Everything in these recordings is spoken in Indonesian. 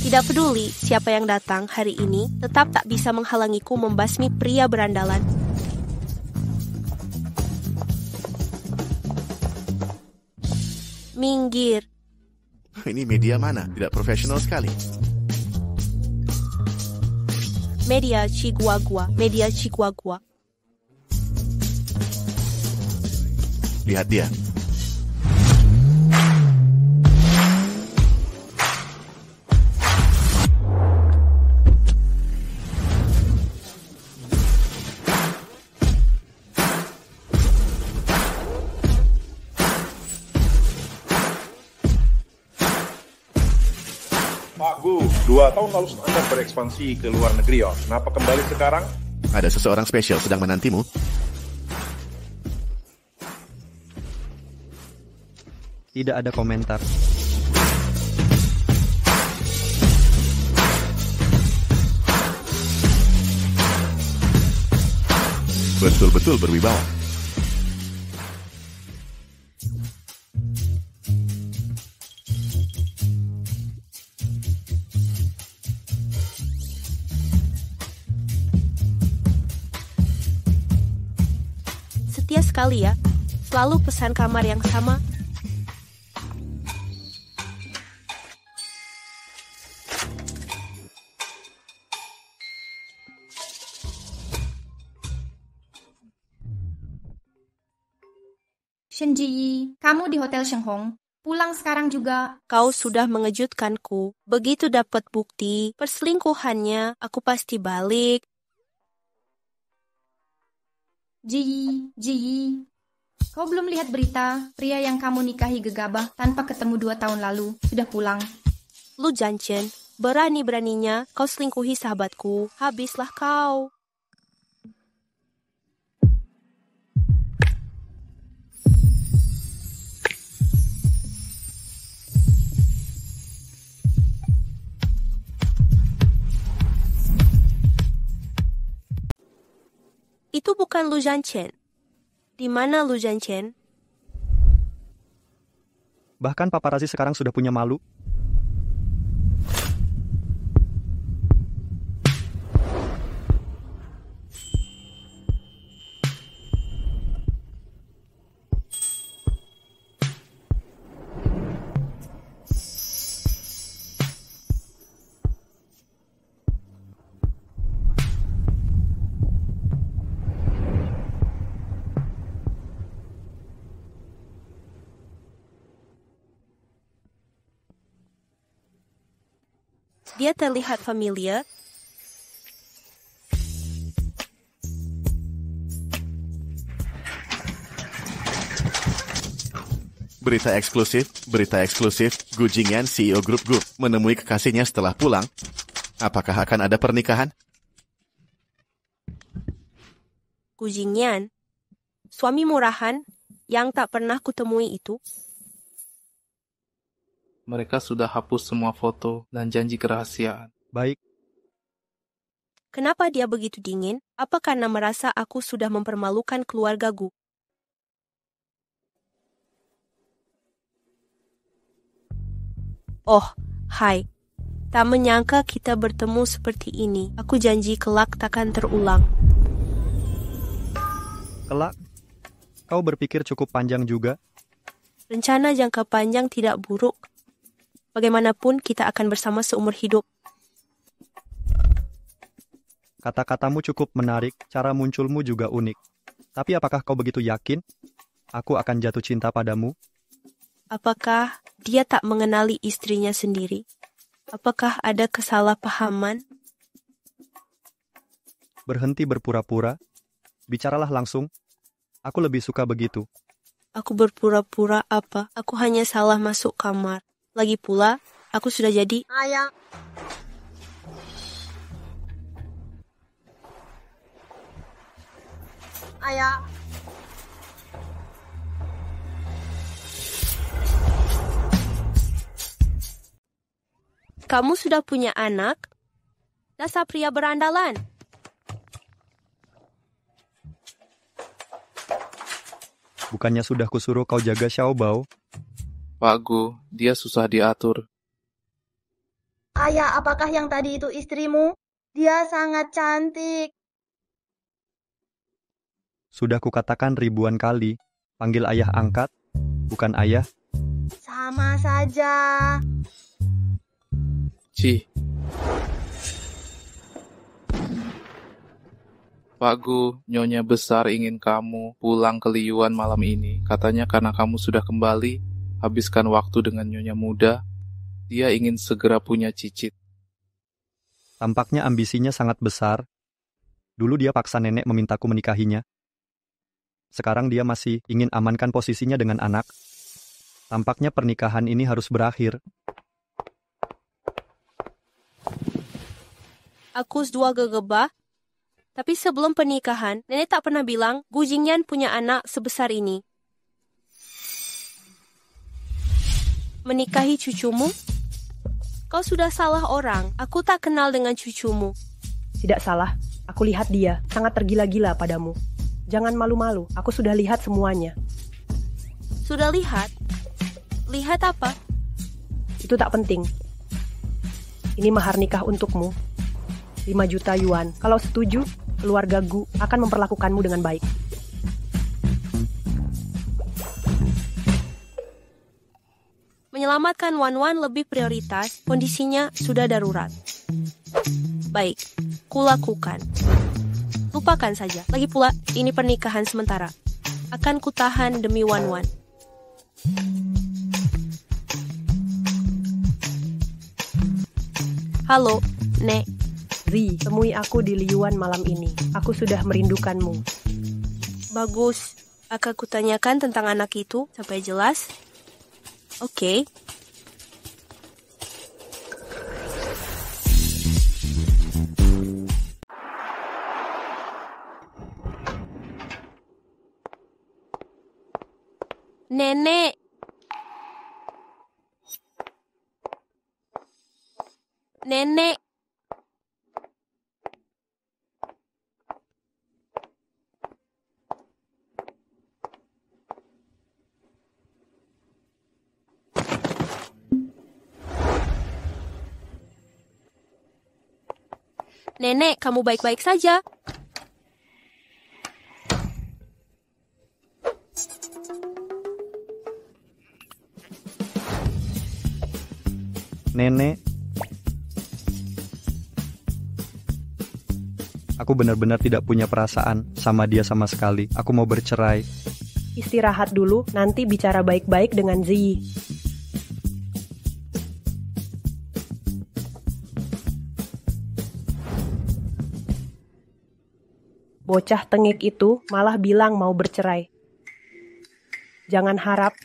Tidak peduli siapa yang datang hari ini, tetap tak bisa menghalangiku membasmi pria berandalan. Minggir. Ini media mana? Tidak profesional sekali. Media Chihuahua. Lihat dia. Pak Gu, 2 tahun lalu Anda berekspansi ke luar negeri, ya. Kenapa kembali sekarang? Ada seseorang spesial sedang menantimu. Tidak ada komentar. Betul-betul berwibawa. Setia sekali ya, selalu pesan kamar yang sama. Shenji, kamu di Hotel Shenghong. Pulang sekarang juga. Kau sudah mengejutkanku. Begitu dapat bukti perselingkuhannya, aku pasti balik. Ji, kau belum lihat berita pria yang kamu nikahi gegabah tanpa ketemu 2 tahun lalu sudah pulang. Lu Janchen, berani-beraninya kau selingkuhi sahabatku. Habislah kau. Itu bukan Lu Janchen. Di mana Lu Janchen? Bahkan paparazi sekarang sudah punya malu. Dia terlihat familiar. Berita eksklusif, Gu Jingyan, CEO Grup Gu, menemui kekasihnya setelah pulang. Apakah akan ada pernikahan? Gu Jingyan, suami murahan yang tak pernah kutemui itu. Mereka sudah hapus semua foto dan janji kerahasiaan. Baik, Kenapa dia begitu dingin? Apa karena merasa aku sudah mempermalukan keluarga Gu? Oh, hai. Tak menyangka kita bertemu seperti ini. Aku janji kelak takkan terulang. kelak. Kau berpikir cukup panjang juga. Rencana jangka panjang tidak buruk. Bagaimanapun kita akan bersama seumur hidup. Kata-katamu cukup menarik, cara munculmu juga unik. Tapi apakah kau begitu yakin aku akan jatuh cinta padamu? Apakah dia tak mengenali istrinya sendiri? Apakah ada kesalahpahaman? Berhenti berpura-pura. Bicaralah langsung. Aku lebih suka begitu. Aku berpura-pura apa? Aku hanya salah masuk kamar. Lagi pula, aku sudah jadi ayah. Ayah. Kamu sudah punya anak? Dasar pria berandalan. Bukannya sudah kusuruh kau jaga Xiaobao? Pak Gu, dia susah diatur. Ayah, apakah yang tadi itu istrimu? Dia sangat cantik. Sudah kukatakan ribuan kali, panggil ayah angkat, bukan ayah. Sama saja. Ci. Pak Gu, Nyonya Besar ingin kamu pulang ke Liyuan malam ini. Katanya karena kamu sudah kembali, habiskan waktu dengan Nyonya muda, dia ingin segera punya cicit. Tampaknya ambisinya sangat besar. Dulu dia paksa nenek memintaku menikahinya. Sekarang dia masih ingin amankan posisinya dengan anak. Tampaknya pernikahan ini harus berakhir. Aku dua gegabah. Tapi sebelum pernikahan, nenek tak pernah bilang Gu Jingyan punya anak sebesar ini. Menikahi cucumu? Kau sudah salah orang. Aku tak kenal dengan cucumu. Tidak salah. Aku lihat dia sangat tergila-gila padamu. Jangan malu-malu. Aku sudah lihat semuanya. Sudah lihat? Lihat apa? Itu tak penting. Ini mahar nikah untukmu. 5 juta yuan. Kalau setuju, keluarga Gu akan memperlakukanmu dengan baik. Menyelamatkan Wan Wan lebih prioritas, kondisinya sudah darurat. Baik, kulakukan. Lupakan saja. Lagi pula, ini pernikahan sementara. Akan kutahan demi Wan Wan. Halo, Nek. Zi, temui aku di Liyuan malam ini. Aku sudah merindukanmu. Bagus. Akan kutanyakan tentang anak itu sampai jelas. Oke. Nenek. Nenek. Nenek, kamu baik-baik saja. Nenek, aku benar-benar tidak punya perasaan sama dia sama sekali. Aku mau bercerai. Istirahat dulu, nanti bicara baik-baik dengan Zi. Bocah tengik itu malah bilang mau bercerai. Jangan harap.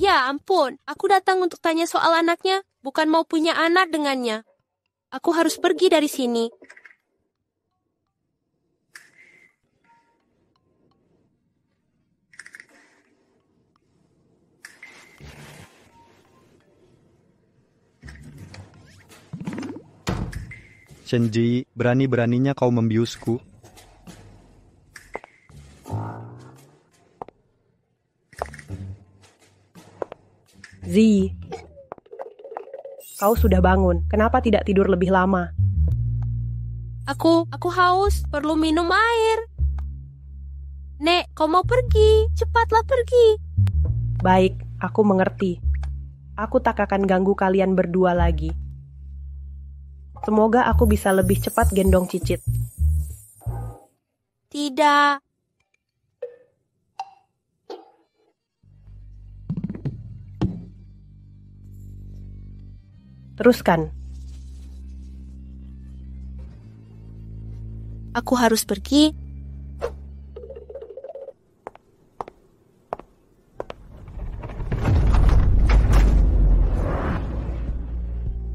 Ya ampun, aku datang untuk tanya soal anaknya, bukan mau punya anak dengannya. Aku harus pergi dari sini. Shenji, berani-beraninya kau membiusku. Zi, kau sudah bangun. Kenapa tidak tidur lebih lama? Aku haus, perlu minum air. Nek, kau mau pergi? Cepatlah pergi. Baik, aku mengerti. Aku tak akan ganggu kalian berdua lagi. Semoga aku bisa lebih cepat gendong Cicit. Tidak. Teruskan. Aku harus pergi.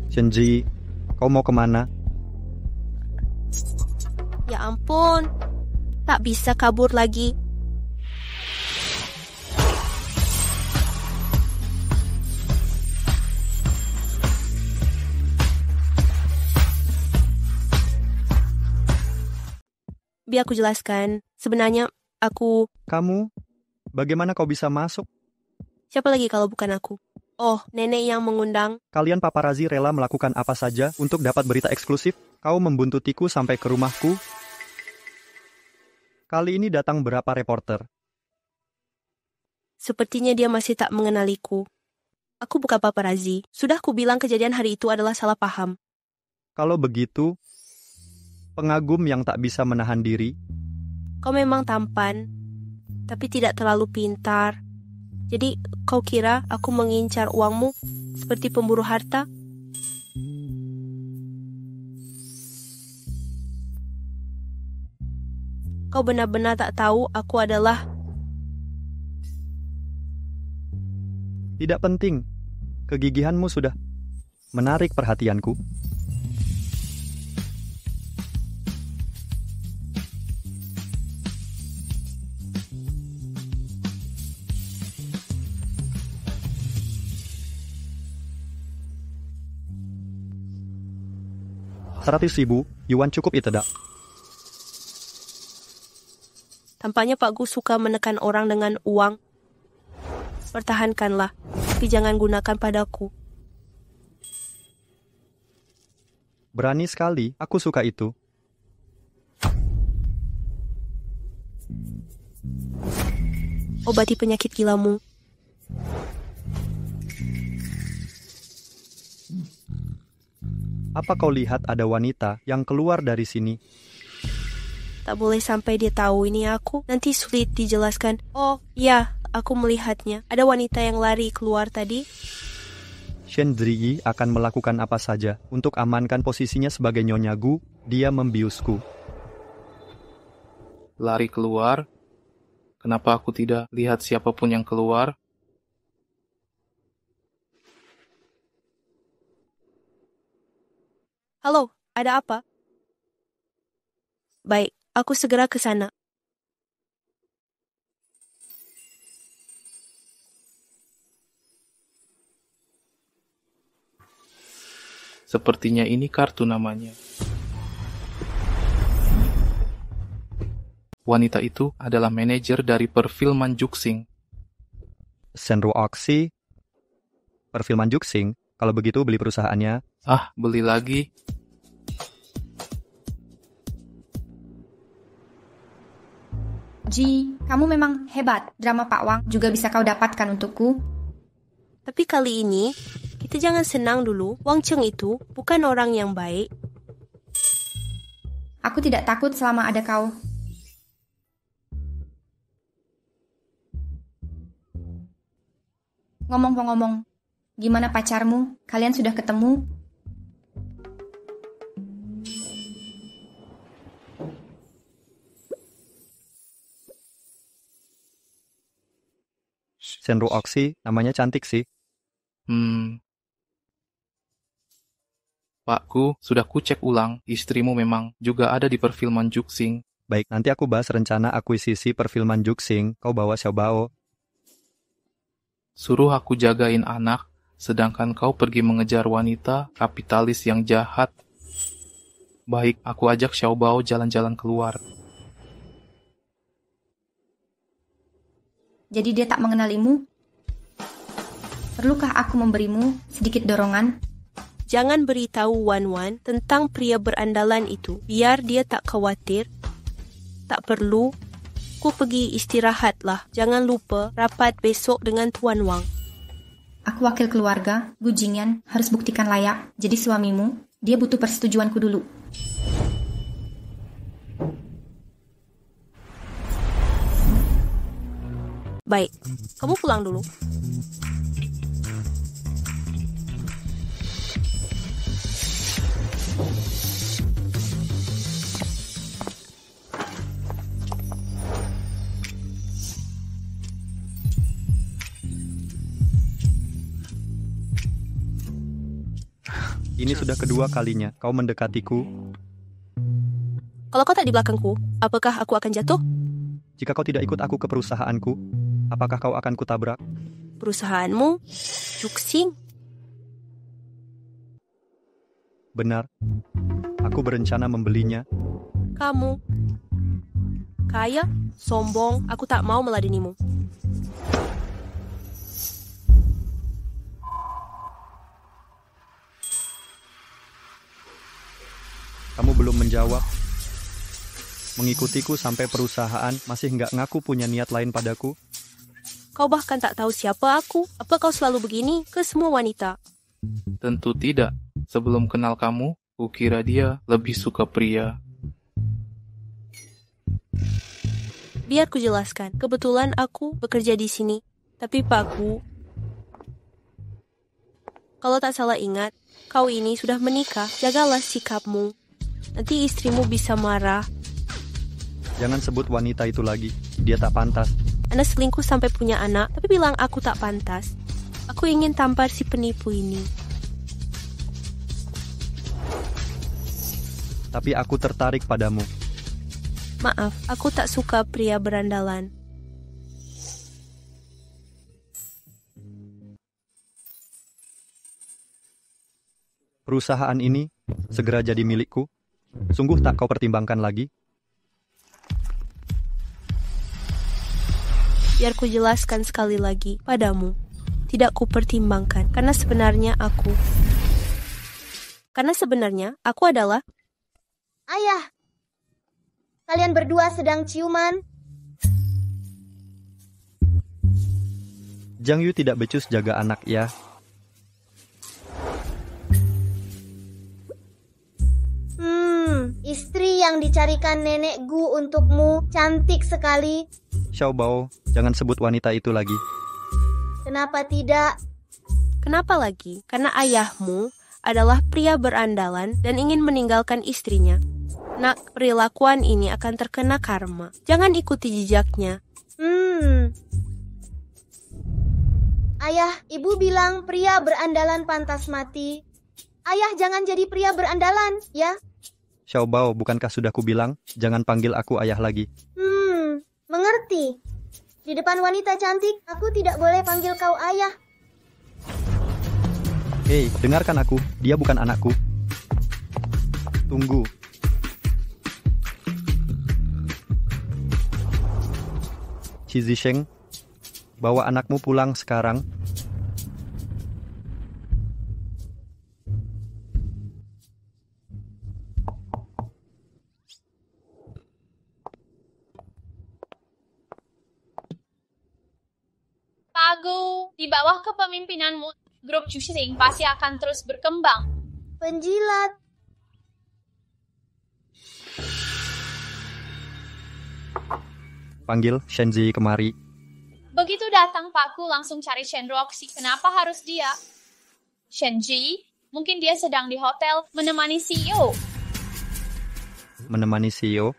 Shenji, kau mau kemana? Ya ampun, tak bisa kabur lagi. Biar aku jelaskan, sebenarnya aku... Kamu? Bagaimana kau bisa masuk? Siapa lagi kalau bukan aku? Oh, nenek yang mengundang. Kalian paparazzi rela melakukan apa saja untuk dapat berita eksklusif? Kau membuntutiku sampai ke rumahku? Kali ini datang berapa reporter? Sepertinya dia masih tak mengenaliku. Aku bukan paparazzi. Sudah ku bilang kejadian hari itu adalah salah paham. Kalau begitu, pengagum yang tak bisa menahan diri. Kau memang tampan, tapi tidak terlalu pintar. Jadi, kau kira aku mengincar uangmu seperti pemburu harta? Kau benar-benar tak tahu aku adalah... Tidak penting. Kegigihanmu sudah menarik perhatianku. Yuan cukup itu dak. Tampaknya Pak Gu suka menekan orang dengan uang. Pertahankanlah, tapi jangan gunakan padaku. Berani sekali, aku suka itu. Obati penyakit gilamu. Apa kau lihat ada wanita yang keluar dari sini? Tak boleh sampai dia tahu ini aku. Nanti sulit dijelaskan. Oh, ya, aku melihatnya. Ada wanita yang lari keluar tadi. Shendri akan melakukan apa saja untuk amankan posisinya sebagai Nyonya Gu. Dia membiusku. Lari keluar? Kenapa aku tidak lihat siapapun yang keluar? Halo, ada apa? Baik, aku segera ke sana. Sepertinya ini kartu namanya. Wanita itu adalah manajer dari perfilman Juxing. Senro Oxy, perfilman Juxing. Kalau begitu beli perusahaannya. Ah, beli lagi. Ji, kamu memang hebat. Drama Pak Wang juga bisa kau dapatkan untukku. Tapi kali ini, kita jangan senang dulu. Wang Cheng itu bukan orang yang baik. Aku tidak takut selama ada kau. Ngomong-ngomong, gimana pacarmu? Kalian sudah ketemu? Senro Oxy, namanya cantik sih. Pakku, sudah kucek ulang. Istrimu memang juga ada di perfilman Juxing. Baik, nanti aku bahas rencana akuisisi perfilman Juxing. Kau bawa Xiaobao. Suruh aku jagain anak, sedangkan kau pergi mengejar wanita kapitalis yang jahat. Baik, aku ajak Xiaobao jalan-jalan keluar. Jadi dia tak mengenalimu? Perlukah aku memberimu sedikit dorongan? Jangan beritahu Wan tentang pria berandalan itu, biar dia tak khawatir. Tak perlu. Ku pergi istirahatlah. Jangan lupa rapat besok dengan Tuan Wang. Aku wakil keluarga, Gu Jingyan harus buktikan layak. Jadi suamimu, dia butuh persetujuanku dulu. Baik, kamu pulang dulu. Ini sudah kedua kalinya kau mendekatiku. Kalau kau tak di belakangku, apakah aku akan jatuh? Jika kau tidak ikut aku ke perusahaanku, apakah kau akan kutabrak? Perusahaanmu? Juxing? Benar. Aku berencana membelinya. Kamu? Kaya? Sombong? Aku tak mau meladenimu. Kamu belum menjawab. Mengikutiku sampai perusahaan masih nggak ngaku punya niat lain padaku. Kau bahkan tak tahu siapa aku. Apa kau selalu begini ke semua wanita? Tentu tidak. Sebelum kenal kamu, kukira dia lebih suka pria. Biar ku jelaskan. Kebetulan aku bekerja di sini. Tapi Pak Gu, kalau tak salah ingat, kau ini sudah menikah. Jagalah sikapmu. Nanti istrimu bisa marah. Jangan sebut wanita itu lagi. Dia tak pantas. Anda selingkuh sampai punya anak, tapi bilang aku tak pantas. Aku ingin tampar si penipu ini. Tapi aku tertarik padamu. Maaf, aku tak suka pria berandalan. Perusahaan ini segera jadi milikku. Sungguh tak kau pertimbangkan lagi? Biar ku jelaskan sekali lagi padamu. Tidak ku pertimbangkan, karena sebenarnya aku adalah... Ayah, kalian berdua sedang ciuman? Jiang Yu tidak becus jaga anak ya. Istri yang dicarikan nenek Gu untukmu cantik sekali. Xiaobao, jangan sebut wanita itu lagi. Kenapa tidak? Kenapa lagi? Karena ayahmu adalah pria berandalan dan ingin meninggalkan istrinya. Nak, perilakuan ini akan terkena karma. Jangan ikuti jejaknya. Ayah, ibu bilang pria berandalan pantas mati. Ayah jangan jadi pria berandalan, ya? Xiaobao, bukankah sudah kubilang, jangan panggil aku ayah lagi. Mengerti. Di depan wanita cantik, aku tidak boleh panggil kau ayah. Hei, dengarkan aku, dia bukan anakku. Tunggu. Qi Zisheng, bawa anakmu pulang sekarang. Pagu, di bawah kepemimpinanmu, grup Juxing pasti akan terus berkembang. Penjilat. Panggil Shenzi kemari. Begitu datang Pakku langsung cari Shen Roxy. Kenapa harus dia? Shenji, mungkin dia sedang di hotel menemani CEO. Menemani CEO?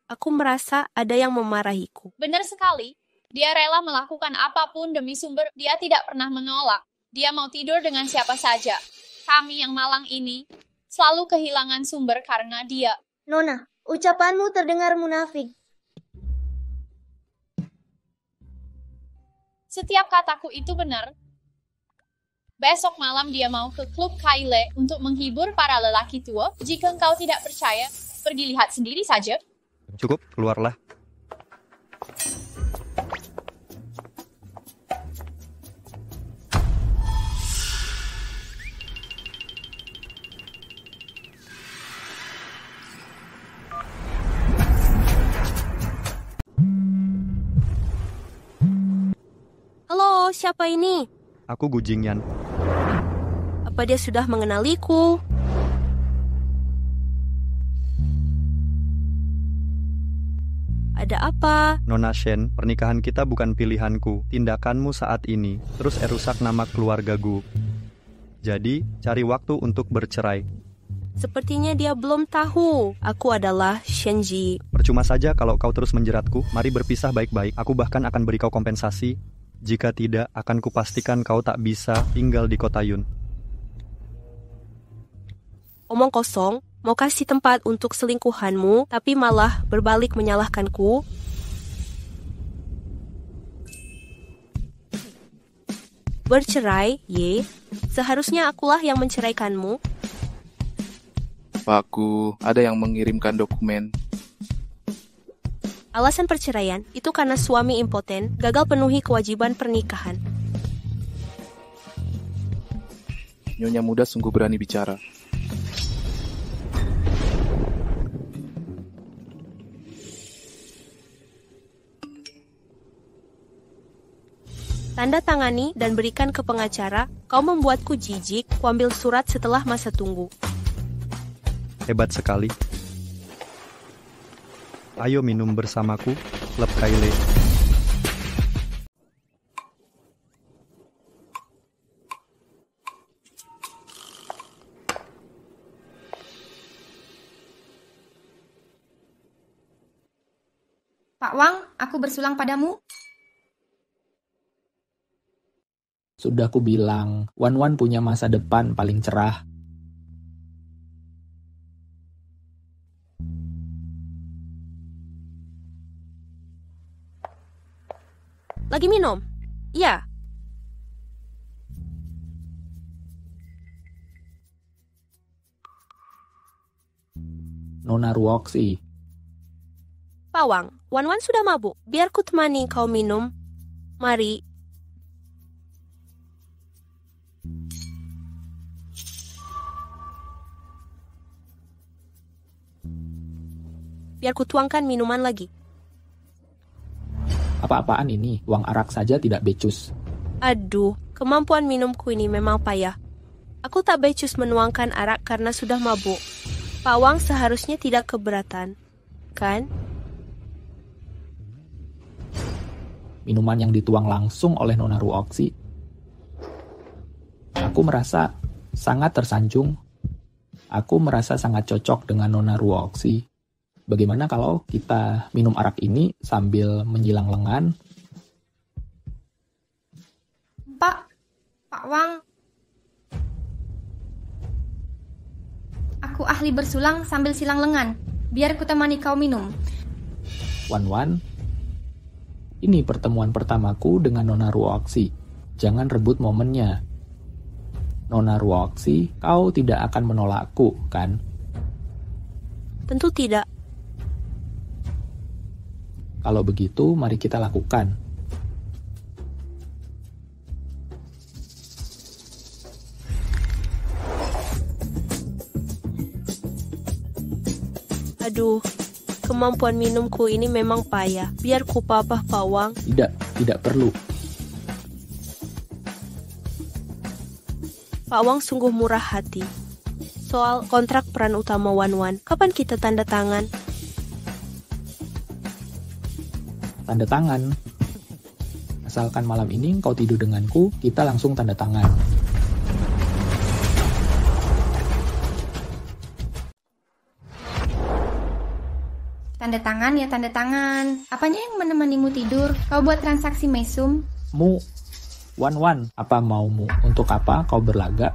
Aku merasa ada yang memarahiku. Benar sekali. Dia rela melakukan apapun demi sumber. Dia tidak pernah menolak. Dia mau tidur dengan siapa saja. Kami yang malang ini selalu kehilangan sumber karena dia. Nona, ucapanmu terdengar munafik. Setiap kataku itu benar. Besok malam dia mau ke klub Kaile untuk menghibur para lelaki tua. Jika engkau tidak percaya, pergi lihat sendiri saja. Cukup, keluarlah. Halo, siapa ini? Aku Gu Jingyan. Apa dia sudah mengenaliku? Ada apa? Nona Shen, pernikahan kita bukan pilihanku. Tindakanmu saat ini terus erusak nama keluarga Gu. Jadi, cari waktu untuk bercerai. Sepertinya dia belum tahu. Aku adalah Shenji. Percuma saja kalau kau terus menjeratku. Mari berpisah baik-baik. Aku bahkan akan beri kau kompensasi. Jika tidak, akan kupastikan kau tak bisa tinggal di kota Yun. Omong kosong, mau kasih tempat untuk selingkuhanmu, tapi malah berbalik menyalahkanku. Bercerai, ye. Seharusnya akulah yang menceraikanmu. Pak Gu, ada yang mengirimkan dokumen. Alasan perceraian itu karena suami impoten gagal penuhi kewajiban pernikahan. Nyonya muda sungguh berani bicara. Tanda tangani dan berikan ke pengacara. Kau membuatku jijik. Kuambil surat setelah masa tunggu. Hebat sekali. Ayo minum bersamaku, Klub Kaile. Pak Wang, aku bersulang padamu. Sudah ku bilang, Wan Wan punya masa depan paling cerah. Lagi minum? Iya. Nona Ruoxi. Pak Wang, Wan sudah mabuk. Biar ku temani kau minum. Mari. Biar ku tuangkan minuman lagi. Apa-apaan ini? Uang arak saja tidak becus. Aduh, kemampuan minumku ini memang payah. Aku tak becus menuangkan arak karena sudah mabuk. Pak Wang seharusnya tidak keberatan, kan? Minuman yang dituang langsung oleh Nona Ruoxi. Aku merasa sangat tersanjung. Aku merasa sangat cocok dengan Nona Ruoxi. Bagaimana kalau kita minum arak ini sambil menjilang lengan? Pak Wang. Aku ahli bersulang sambil silang lengan. Biar ku temani kau minum. Wan, ini pertemuan pertamaku dengan Nona Ruoxi. Jangan rebut momennya. Nona Ruoxi, kau tidak akan menolakku, kan? Tentu tidak. Kalau begitu, mari kita lakukan. Aduh, kemampuan minumku ini memang payah. Biar ku papah Pak Wang. Tidak perlu. Pak Wang sungguh murah hati. Soal kontrak peran utama Wan, kapan kita tanda tangan? Tanda tangan. Asalkan malam ini kau tidur denganku, kita langsung tanda tangan. Tanda tangan ya tanda tangan. Apanya yang menemanimu tidur? Kau buat transaksi mesum? Wan, apa maumu? Untuk apa kau berlagak?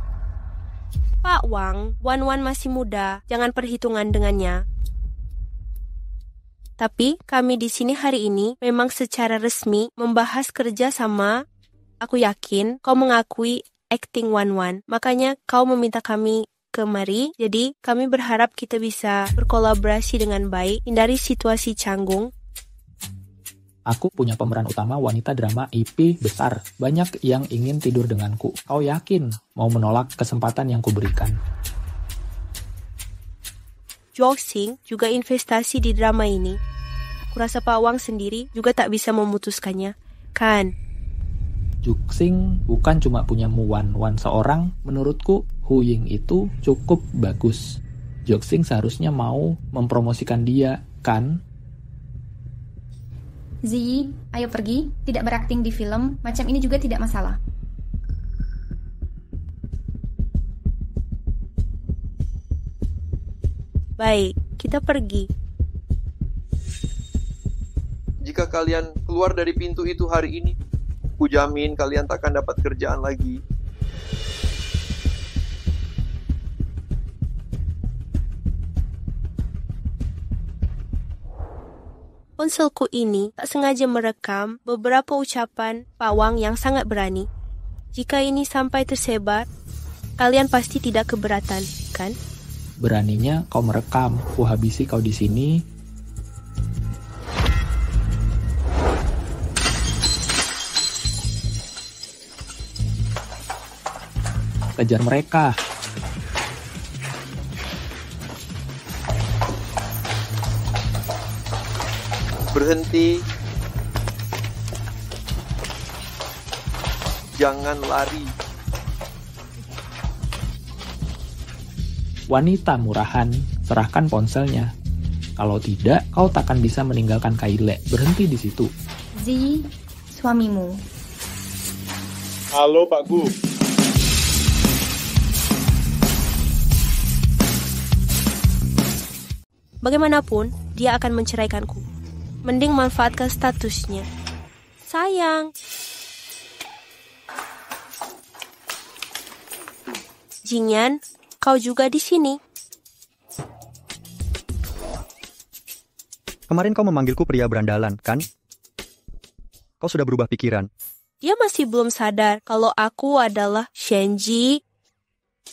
Pak Wang, Wan masih muda. Jangan perhitungan dengannya. Tapi kami di sini hari ini memang secara resmi membahas kerja sama. Aku yakin kau mengakui acting one-one. Makanya kau meminta kami kemari, jadi kami berharap kita bisa berkolaborasi dengan baik, hindari situasi canggung. Aku punya pemeran utama wanita drama IP besar. Banyak yang ingin tidur denganku. Kau yakin mau menolak kesempatan yang kuberikan? Juoxing juga investasi di drama ini. Kurasa Pak Wang sendiri juga tak bisa memutuskannya, kan? Juoxing bukan cuma punya Wan seorang. Menurutku, Hu Ying itu cukup bagus. Juoxing seharusnya mau mempromosikan dia, kan? Zi, ayo pergi. Tidak berakting di film, macam ini juga tidak masalah. Baik, kita pergi. Jika kalian keluar dari pintu itu hari ini, ku jamin kalian takkan dapat kerjaan lagi. Ponselku ini tak sengaja merekam beberapa ucapan Pak Wang yang sangat berani. Jika ini sampai tersebar, kalian pasti tidak keberatan, kan? Beraninya kau merekam, ku habisi kau di sini. Kejar mereka. Berhenti. Jangan lari. Wanita murahan, serahkan ponselnya. Kalau tidak, kau takkan bisa meninggalkan Kaile. Berhenti di situ. Zi, suamimu. Halo Pak Gu. Bagaimanapun, dia akan menceraikanku. Mending manfaatkan statusnya. Sayang. Jingyan, kau juga di sini. Kemarin kau memanggilku pria berandalan, kan? Kau sudah berubah pikiran. Dia masih belum sadar kalau aku adalah Shenji.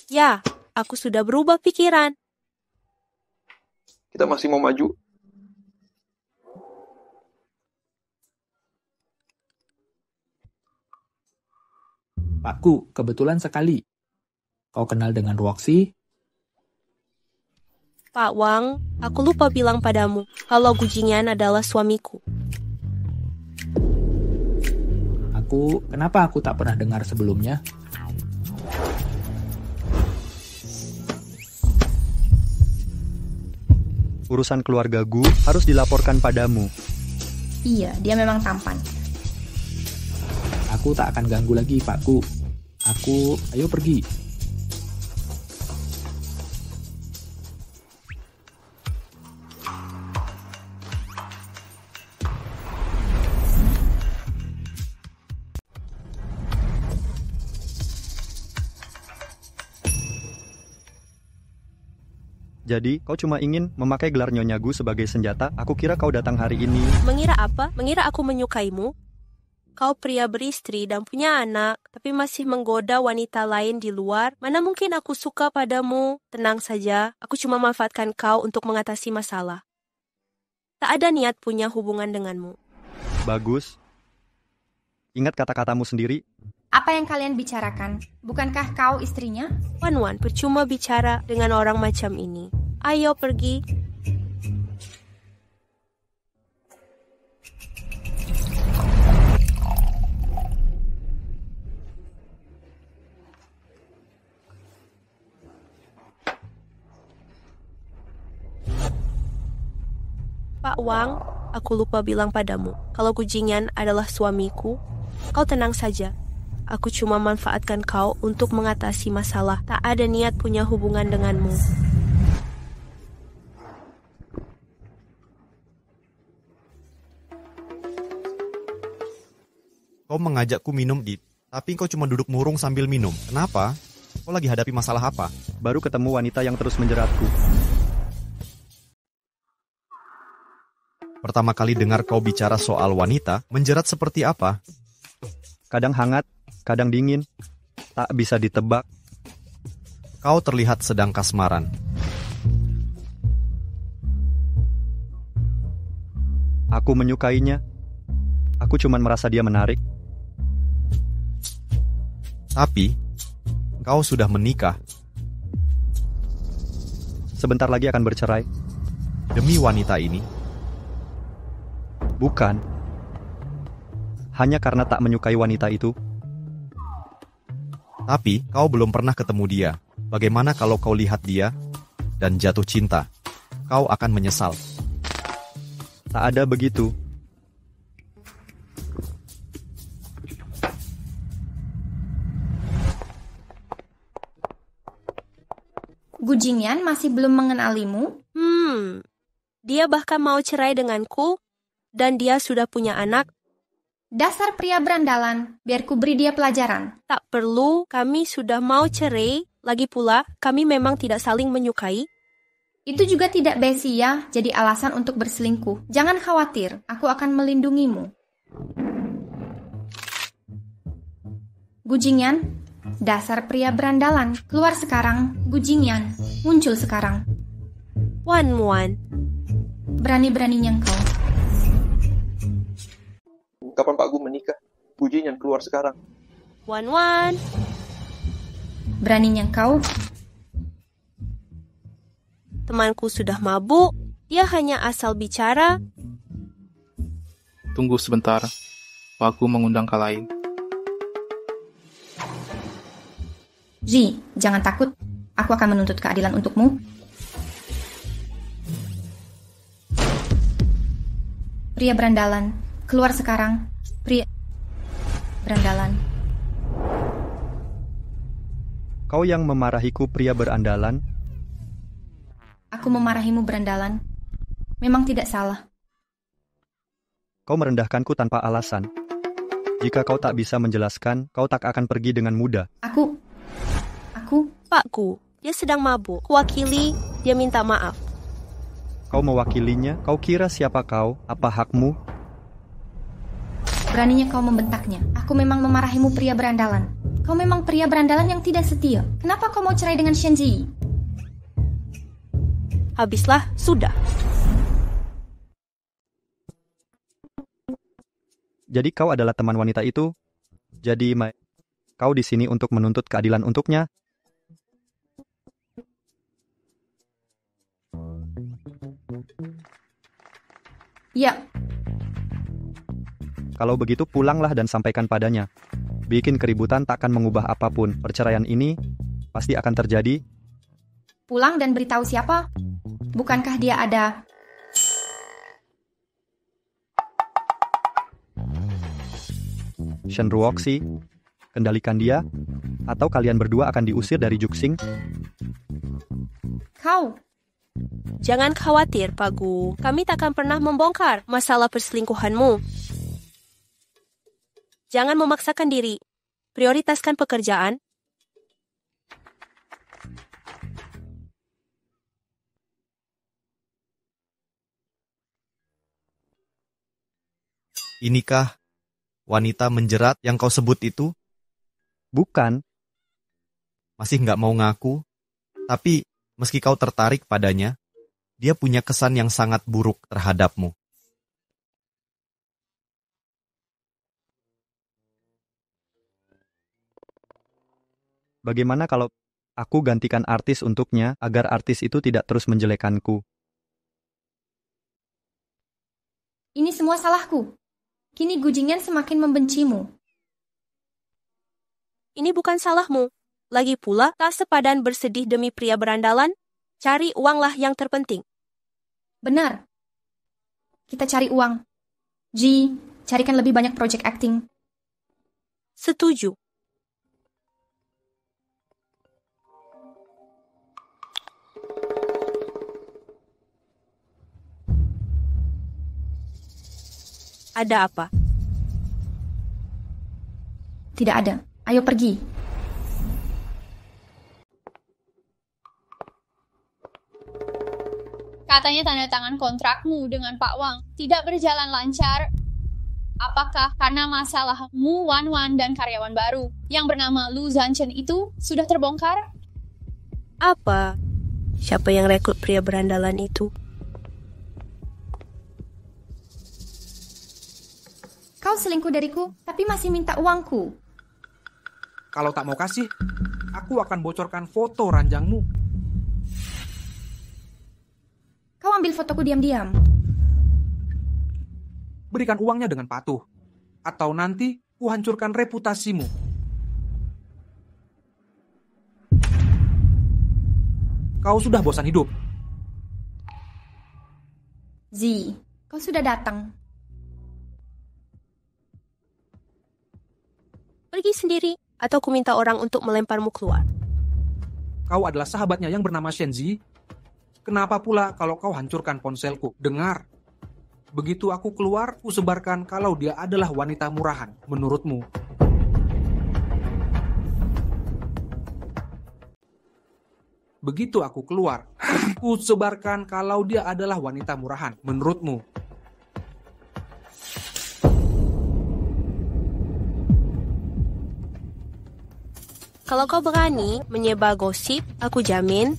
Ya, aku sudah berubah pikiran. Kita masih mau maju. Pakku, kebetulan sekali. Kau kenal dengan Roxy? Pak Wang, aku lupa bilang padamu kalau Gu Jingyan adalah suamiku. Kenapa aku tak pernah dengar sebelumnya? Urusan keluarga Gu harus dilaporkan padamu. Iya, dia memang tampan. Aku tak akan ganggu lagi, Pakku. Ayo pergi. Jadi, kau cuma ingin memakai gelar Nyonya Gu sebagai senjata? Aku kira kau datang hari ini. Mengira apa? Mengira aku menyukaimu? Kau pria beristri dan punya anak, tapi masih menggoda wanita lain di luar. Mana mungkin aku suka padamu? Tenang saja, aku cuma manfaatkan kau untuk mengatasi masalah. Tak ada niat punya hubungan denganmu. Bagus. Ingat kata-katamu sendiri. Apa yang kalian bicarakan? Bukankah kau istrinya? Wan, percuma bicara dengan orang macam ini. Ayo pergi. Pak Wang, aku lupa bilang padamu, kalau Gu Jingyan adalah suamiku, kau tenang saja. Aku cuma manfaatkan kau untuk mengatasi masalah. Tak ada niat punya hubungan denganmu. Kau mengajakku minum, tapi kau cuma duduk murung sambil minum. Kenapa? Kau lagi hadapi masalah apa? Baru ketemu wanita yang terus menjeratku. Pertama kali dengar kau bicara soal wanita, menjerat seperti apa? Kadang hangat, kadang dingin. Tak bisa ditebak. Kau terlihat sedang kasmaran. Aku menyukainya. Aku cuma merasa dia menarik. Tapi, kau sudah menikah. Sebentar lagi akan bercerai. Demi wanita ini? Bukan. Hanya karena tak menyukai wanita itu. Tapi, kau belum pernah ketemu dia. Bagaimana kalau kau lihat dia dan jatuh cinta? Kau akan menyesal. Tak ada begitu. Gu Jingyan masih belum mengenalimu? Dia bahkan mau cerai denganku, dan dia sudah punya anak. Dasar pria berandalan, biar ku beri dia pelajaran. Tak perlu, kami sudah mau cerai. Lagi pula, kami memang tidak saling menyukai. Itu juga tidak besi ya, jadi alasan untuk berselingkuh. Jangan khawatir, aku akan melindungimu. Gu Jingyan, dasar pria berandalan, keluar sekarang. Gu Jingyan, muncul sekarang. Wan Wan. Berani-beraninya kau. Kapan Pak Gu menikah? Gu Jingyan keluar sekarang. Wan Wan. Beraninya kau. Temanku sudah mabuk. Dia hanya asal bicara. Tunggu sebentar. Pak Gu mengundang kal lain. Ji, jangan takut. Aku akan menuntut keadilan untukmu. Pria berandalan, keluar sekarang. Pria berandalan. Kau yang memarahiku, pria berandalan. Aku memarahimu, berandalan. Memang tidak salah. Kau merendahkanku tanpa alasan. Jika kau tak bisa menjelaskan, kau tak akan pergi dengan mudah. Aku... Pak Gu, dia sedang mabuk. Kuwakili, dia minta maaf. Kau mewakilinya? Kau kira siapa kau? Apa hakmu? Beraninya kau membentaknya. Aku memang memarahimu, pria berandalan. Kau memang pria berandalan yang tidak setia. Kenapa kau mau cerai dengan Shenji? Habislah, sudah. Jadi kau adalah teman wanita itu? Jadi kau di sini untuk menuntut keadilan untuknya? Ya. Kalau begitu pulanglah dan sampaikan padanya. Bikin keributan takkan mengubah apapun. Perceraian ini pasti akan terjadi. Pulang dan beritahu siapa? Bukankah dia ada... Shen Ruoxi, kendalikan dia, atau kalian berdua akan diusir dari Juxing. Kau. Jangan khawatir, Pak Gu. Kami takkan pernah membongkar masalah perselingkuhanmu. Jangan memaksakan diri. Prioritaskan pekerjaan. Inikah wanita menjerat yang kau sebut itu? Bukan. Masih nggak mau ngaku? Tapi meski kau tertarik padanya, dia punya kesan yang sangat buruk terhadapmu. Bagaimana kalau aku gantikan artis untuknya agar artis itu tidak terus menjelekanku? Ini semua salahku. Kini Gu Jingyan semakin membencimu. Ini bukan salahmu. Lagi pula, tak sepadan bersedih demi pria berandalan. Cari uanglah yang terpenting. Benar. Kita cari uang. Ji, carikan lebih banyak project acting. Setuju. Ada apa? Tidak ada. Ayo pergi. Katanya tanda tangan kontrakmu dengan Pak Wang tidak berjalan lancar. Apakah karena masalah Mu Wan dan karyawan baru yang bernama Lu Zanchen itu sudah terbongkar? Apa? Siapa yang rekrut pria berandalan itu? Kau selingkuh dariku, tapi masih minta uangku. Kalau tak mau kasih, aku akan bocorkan foto ranjangmu. Kau ambil fotoku diam-diam. Berikan uangnya dengan patuh, atau nanti ku hancurkan reputasimu. Kau sudah bosan hidup? Zi, kau sudah datang. Pergi sendiri, atau ku minta orang untuk melemparmu keluar. Kau adalah sahabatnya yang bernama Shenzi. Kenapa pula kalau kau hancurkan ponselku? Dengar. Begitu aku keluar, ku sebarkan kalau dia adalah wanita murahan, menurutmu. Begitu aku keluar, ku sebarkan kalau dia adalah wanita murahan, menurutmu. Kalau kau berani menyebar gosip, aku jamin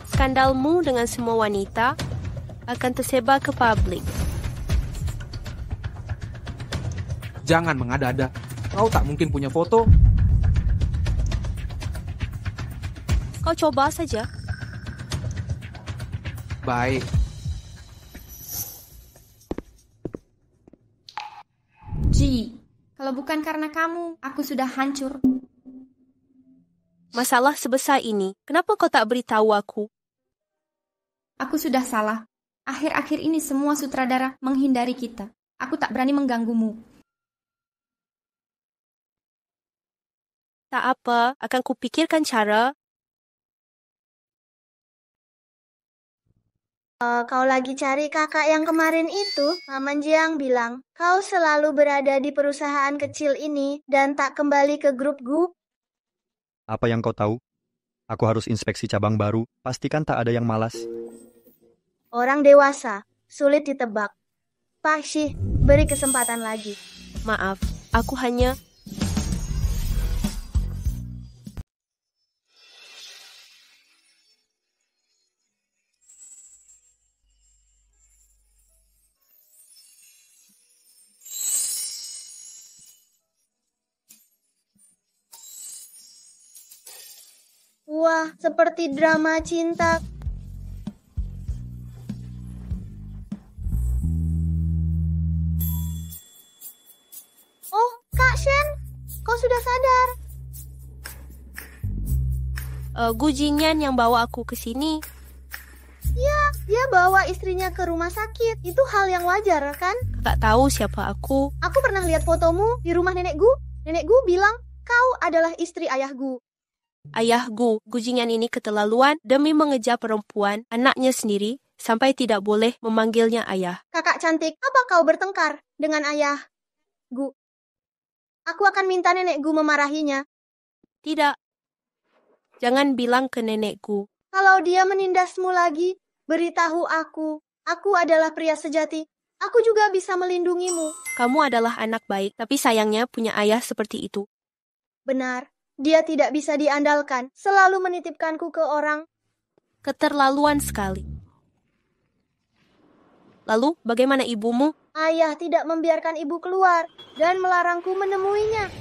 skandalmu dengan semua wanita akan tersebar ke publik. Jangan mengada-ada. Kau tak mungkin punya foto. Kau coba saja. Baik. Ji, kalau bukan karena kamu, aku sudah hancur. Masalah sebesar ini, kenapa kau tak beritahu aku? Aku sudah salah. Akhir-akhir ini semua sutradara menghindari kita. Aku tak berani mengganggumu. Tak apa, akan kupikirkan cara. Kau lagi cari kakak yang kemarin itu? Paman Jiang bilang, kau selalu berada di perusahaan kecil ini dan tak kembali ke grup Gu. Apa yang kau tahu? Aku harus inspeksi cabang baru, pastikan tak ada yang malas. Orang dewasa, sulit ditebak. Pak Shih, beri kesempatan lagi. Maaf, aku hanya... Wah, seperti drama cinta. Oh, Kak Shen, kau sudah sadar. Gu Jingyan yang bawa aku ke sini. Ya, dia bawa istrinya ke rumah sakit. Itu hal yang wajar, kan? Kakak tahu siapa aku. Aku pernah lihat fotomu di rumah nenek Gu. Nenek Gu bilang, kau adalah istri ayah Gu. Ayah Gu Jingyan ini keterlaluan demi mengejar perempuan, anaknya sendiri, sampai tidak boleh memanggilnya ayah. Kakak cantik, apa kau bertengkar dengan ayah Gu? Aku akan minta nenek Gu memarahinya. Tidak. Jangan bilang ke nenek Gu. Kalau dia menindasmu lagi, beritahu aku. Aku adalah pria sejati. Aku juga bisa melindungimu. Kamu adalah anak baik, tapi sayangnya punya ayah seperti itu. Benar. Dia tidak bisa diandalkan, selalu menitipkanku ke orang. Keterlaluan sekali. Lalu, bagaimana ibumu? Ayah tidak membiarkan ibu keluar dan melarangku menemuinya.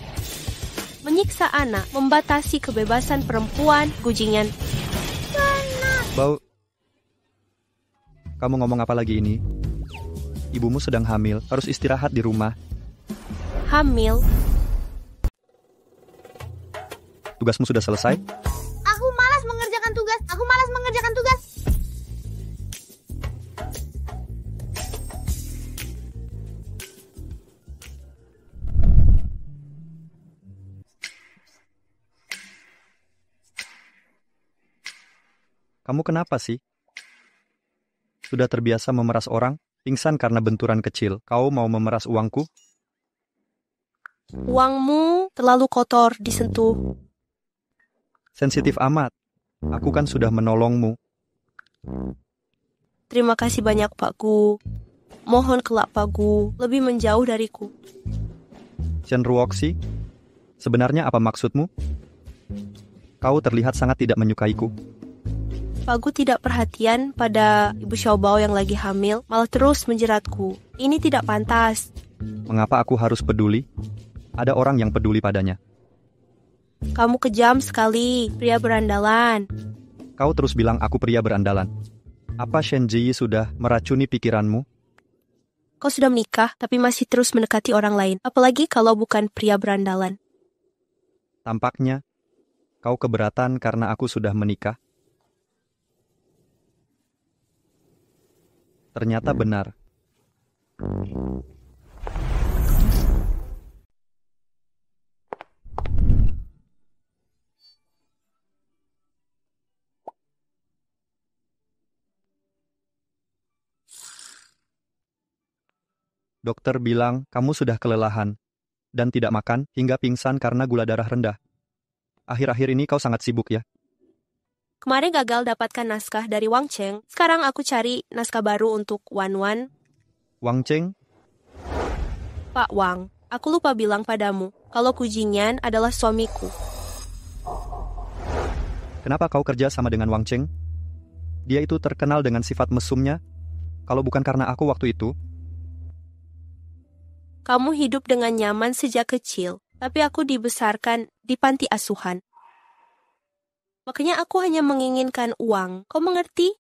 Menyiksa anak, membatasi kebebasan perempuan, Gu Jingyan. Bau. Kamu ngomong apa lagi ini? Ibumu sedang hamil, harus istirahat di rumah. Hamil? Tugasmu sudah selesai? Aku malas mengerjakan tugas. Kamu kenapa sih? Sudah terbiasa memeras orang, pingsan karena benturan kecil. Kau mau memeras uangku? Uangmu terlalu kotor disentuh. Sensitif amat. Aku kan sudah menolongmu. Terima kasih banyak, Pak Gu. Mohon kelak Pak Gu lebih menjauh dariku. Shen Ruoxi, sebenarnya apa maksudmu? Kau terlihat sangat tidak menyukaiku. Pak Gu tidak perhatian pada Ibu Xiaobao yang lagi hamil, malah terus menjeratku. Ini tidak pantas. Mengapa aku harus peduli? Ada orang yang peduli padanya. Kamu kejam sekali, pria berandalan. Kau terus bilang aku pria berandalan. Apa Shen Ji sudah meracuni pikiranmu? Kau sudah menikah, tapi masih terus mendekati orang lain. Apalagi kalau bukan pria berandalan. Tampaknya, kau keberatan karena aku sudah menikah. Ternyata benar. Dokter bilang kamu sudah kelelahan dan tidak makan hingga pingsan karena gula darah rendah. Akhir-akhir ini kau sangat sibuk ya? Kemarin gagal dapatkan naskah dari Wang Cheng. Sekarang aku cari naskah baru untuk Wan Wan. Wang Cheng? Pak Wang, aku lupa bilang padamu kalau Gu Jingyan adalah suamiku. Kenapa kau kerja sama dengan Wang Cheng? Dia itu terkenal dengan sifat mesumnya. Kalau bukan karena aku waktu itu. Kamu hidup dengan nyaman sejak kecil, tapi aku dibesarkan di panti asuhan. Makanya aku hanya menginginkan uang. Kau mengerti?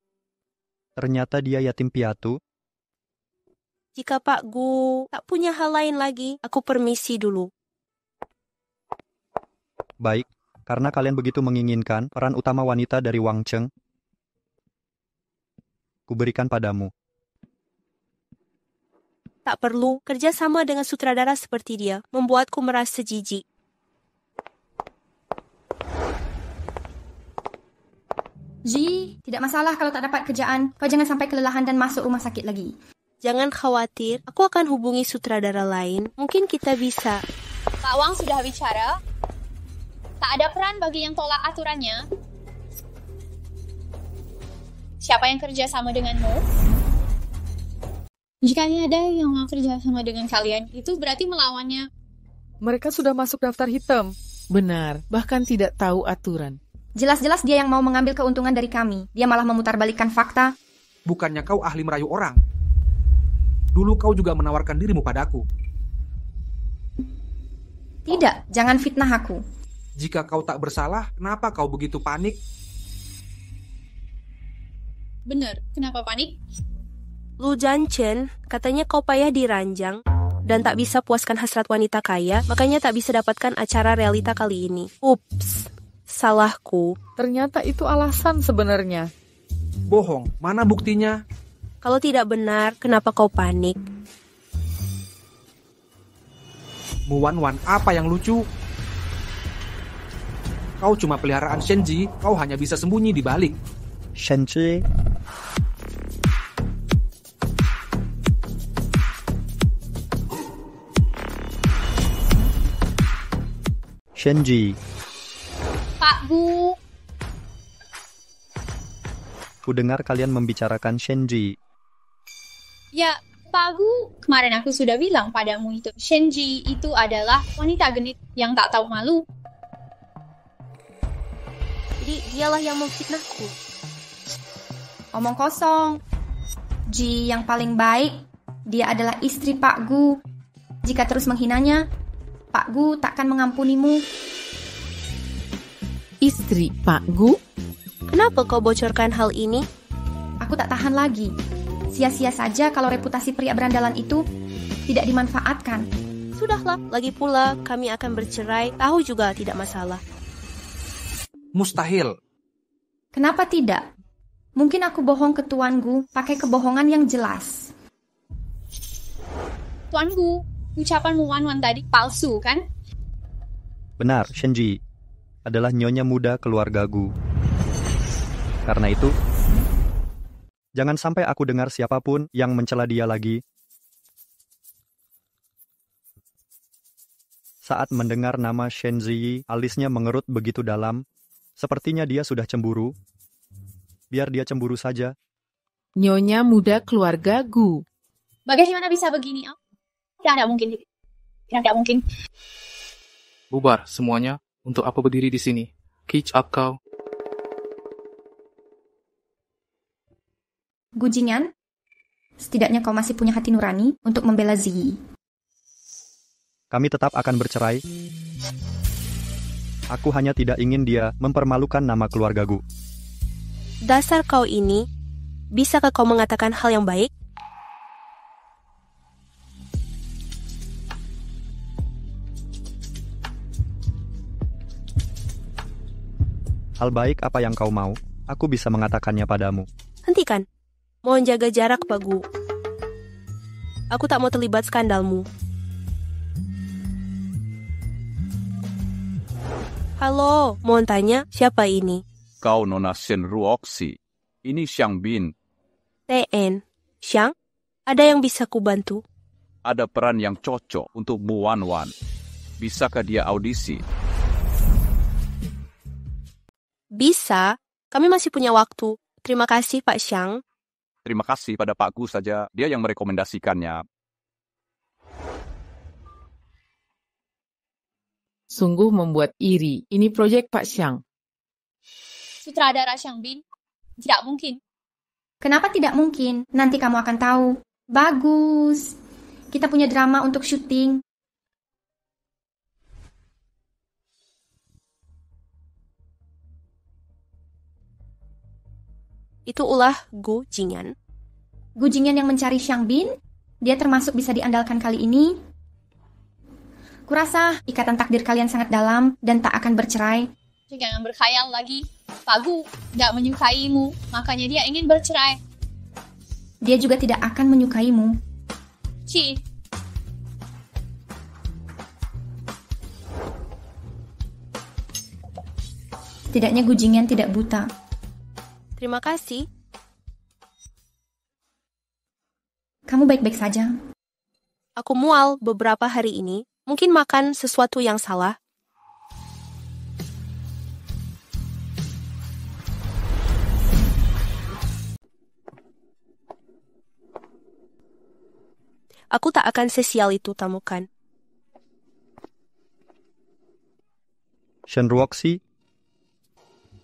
Ternyata dia yatim piatu. Jika Pak Gu tak punya hal lain lagi, aku permisi dulu. Baik, karena kalian begitu menginginkan peran utama wanita dari Wang Cheng, kuberikan padamu. Tak perlu, kerja sama dengan sutradara seperti dia, membuatku merasa jijik. Ji, tidak masalah kalau tak dapat kerjaan. Kau jangan sampai kelelahan dan masuk rumah sakit lagi. Jangan khawatir, aku akan hubungi sutradara lain. Mungkin kita bisa. Pak Wang sudah bicara. Tak ada peran bagi yang tolak aturannya. Siapa yang kerja sama denganmu? Jika ada yang mau kerja sama dengan kalian, itu berarti melawannya. Mereka sudah masuk daftar hitam. Benar, bahkan tidak tahu aturan. Jelas-jelas dia yang mau mengambil keuntungan dari kami. Dia malah memutarbalikkan fakta. Bukannya kau ahli merayu orang. Dulu kau juga menawarkan dirimu padaku. Tidak, jangan fitnah aku. Jika kau tak bersalah, kenapa kau begitu panik? Benar, kenapa panik? Lu Janchen, katanya kau payah diranjang dan tak bisa puaskan hasrat wanita kaya, makanya tak bisa dapatkan acara realita kali ini. Ups. Salahku. Ternyata itu alasan sebenarnya. Bohong, mana buktinya? Kalau tidak benar, kenapa kau panik? Wan, apa yang lucu? Kau cuma peliharaan Shenji, kau hanya bisa sembunyi di balik. Shenji. Shenji. Pak Gu. Ku dengar kalian membicarakan Shenji. Ya, Pak Gu, kemarin aku sudah bilang padamu itu. Shenji itu adalah wanita genit yang tak tahu malu. Jadi dialah yang memfitnahku. Omong kosong. Ji yang paling baik, dia adalah istri Pak Gu. Jika terus menghinanya, Pak Gu takkan mengampunimu. Istri Pak Gu? Kenapa kau bocorkan hal ini? Aku tak tahan lagi. Sia-sia saja kalau reputasi pria berandalan itu tidak dimanfaatkan. Sudahlah, lagi pula kami akan bercerai, tahu juga tidak masalah. Mustahil. Kenapa tidak? Mungkin aku bohong ke Tuan Gu pakai kebohongan yang jelas. Tuan Gu, ucapanmu Wan tadi palsu, kan? Benar, Shenji adalah nyonya muda keluarga Gu. Karena itu, jangan sampai aku dengar siapapun yang mencela dia lagi. Saat mendengar nama Shenzi, alisnya mengerut begitu dalam. Sepertinya dia sudah cemburu. Biar dia cemburu saja. Nyonya muda keluarga Gu. Bagaimana bisa begini? Tidak mungkin. Tidak mungkin. Bubar semuanya. Untuk apa berdiri di sini? Catch up kau. Gu Jingyan, setidaknya kau masih punya hati nurani untuk membela Ziyi. Kami tetap akan bercerai. Aku hanya tidak ingin dia mempermalukan nama keluargaku. Dasar kau ini, bisakah kau mengatakan hal yang baik? Hal baik apa yang kau mau, aku bisa mengatakannya padamu. Hentikan. Mohon jaga jarak, Pak Gu. Aku tak mau terlibat skandalmu. Halo, mohon tanya, siapa ini? Kau Nona Shen Ruoxi. Ini Xiang Bin. TN. Xiang? Ada yang bisa kubantu? Ada peran yang cocok untuk Bu Wan Wan. Bisakah dia audisi? Bisa. Kami masih punya waktu. Terima kasih, Pak Xiang. Terima kasih pada Pak Gu saja. Dia yang merekomendasikannya. Sungguh membuat iri. Ini proyek Pak Xiang. Sutradara Xiang Bin. Tidak mungkin. Kenapa tidak mungkin? Nanti kamu akan tahu. Bagus. Kita punya drama untuk syuting. Itu ulah Gu Jingyan. Gu Jingyan yang mencari Xiang Bin, dia termasuk bisa diandalkan kali ini. Kurasa ikatan takdir kalian sangat dalam dan tak akan bercerai. Jangan berkhayal lagi. Pak Gu tidak menyukaimu, makanya dia ingin bercerai. Dia juga tidak akan menyukaimu. Ci. Setidaknya Gu Jingyan tidak buta. Terima kasih. Kamu baik-baik saja. Aku mual beberapa hari ini. Mungkin makan sesuatu yang salah. Aku tak akan sesial itu, Tamukan. Shen Ruoxi,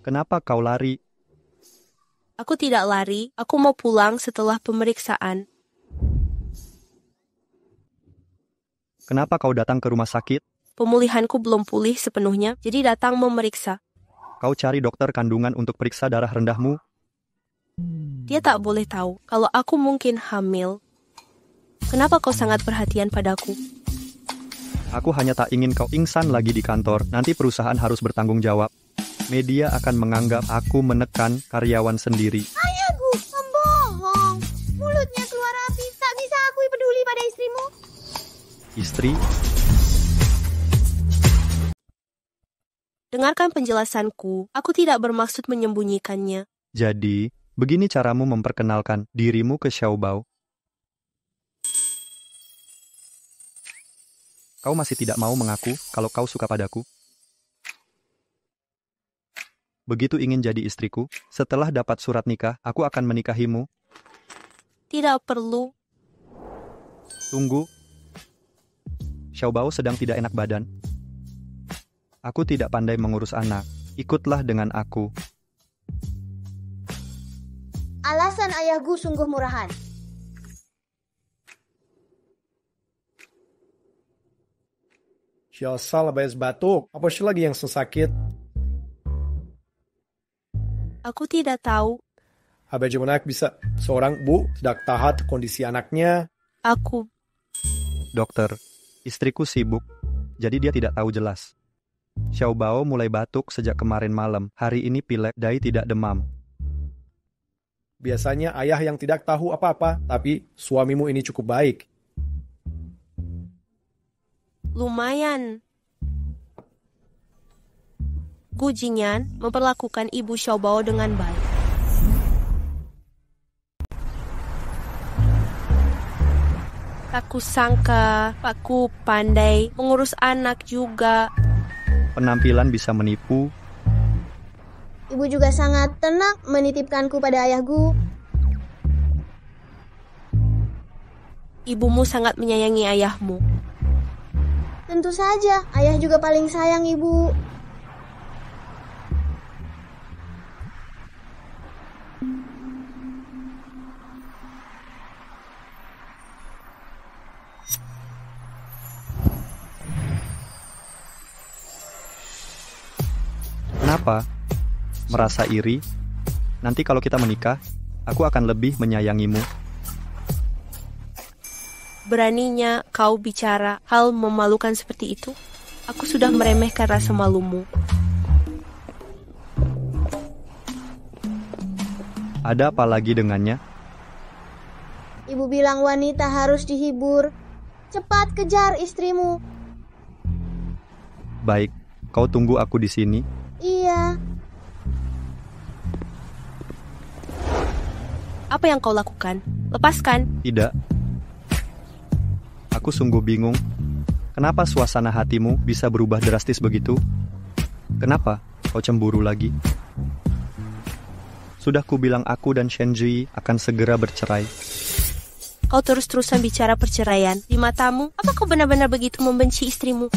kenapa kau lari? Aku tidak lari, aku mau pulang setelah pemeriksaan. Kenapa kau datang ke rumah sakit? Pemulihanku belum pulih sepenuhnya, jadi datang memeriksa. Kau cari dokter kandungan untuk periksa darah rendahmu? Dia tak boleh tahu kalau aku mungkin hamil. Kenapa kau sangat perhatian padaku? Aku hanya tak ingin kau pingsan lagi di kantor, nanti perusahaan harus bertanggung jawab. Media akan menganggap aku menekan karyawan sendiri. Ayah Gu, pembohong. Mulutnya keluar api, tak bisa aku peduli pada istrimu. Istri? Dengarkan penjelasanku, aku tidak bermaksud menyembunyikannya. Jadi, begini caramu memperkenalkan dirimu ke Xiaobao. Kau masih tidak mau mengaku kalau kau suka padaku? Begitu ingin jadi istriku, setelah dapat surat nikah, aku akan menikahimu. Tidak perlu. Tunggu. Xiaobao sedang tidak enak badan. Aku tidak pandai mengurus anak. Ikutlah dengan aku. Alasan ayah Gu sungguh murahan. Siasal abis batuk. Apa sih lagi yang sesakit? Aku tidak tahu. Bagaimana bisa seorang bu tidak tahan kondisi anaknya? Aku. Dokter, istriku sibuk, jadi dia tidak tahu jelas. Xiaobao mulai batuk sejak kemarin malam. Hari ini pilek, Dai tidak demam. Biasanya ayah yang tidak tahu apa-apa, tapi suamimu ini cukup baik. Lumayan. Gu Jingyan memperlakukan ibu Xiaobao dengan baik. Tak kusangka Pak Gu pandai mengurus anak juga. Penampilan bisa menipu. Ibu juga sangat tenang menitipkanku pada ayah Gu. Ibumu sangat menyayangi ayahmu. Tentu saja, ayah juga paling sayang ibu. Kenapa? Merasa iri? Nanti kalau kita menikah, aku akan lebih menyayangimu. Beraninya kau bicara hal memalukan seperti itu? Aku sudah meremehkan rasa malumu. Ada apa lagi dengannya? Ibu bilang wanita harus dihibur. Cepat kejar istrimu. Baik, kau tunggu aku di sini. Iya. Apa yang kau lakukan? Lepaskan. Tidak. Aku sungguh bingung. Kenapa suasana hatimu bisa berubah drastis begitu? Kenapa kau cemburu lagi? Sudah kubilang aku dan Shenji akan segera bercerai. Kau terus-terusan bicara perceraian. Di matamu, apa kau benar-benar begitu membenci istrimu?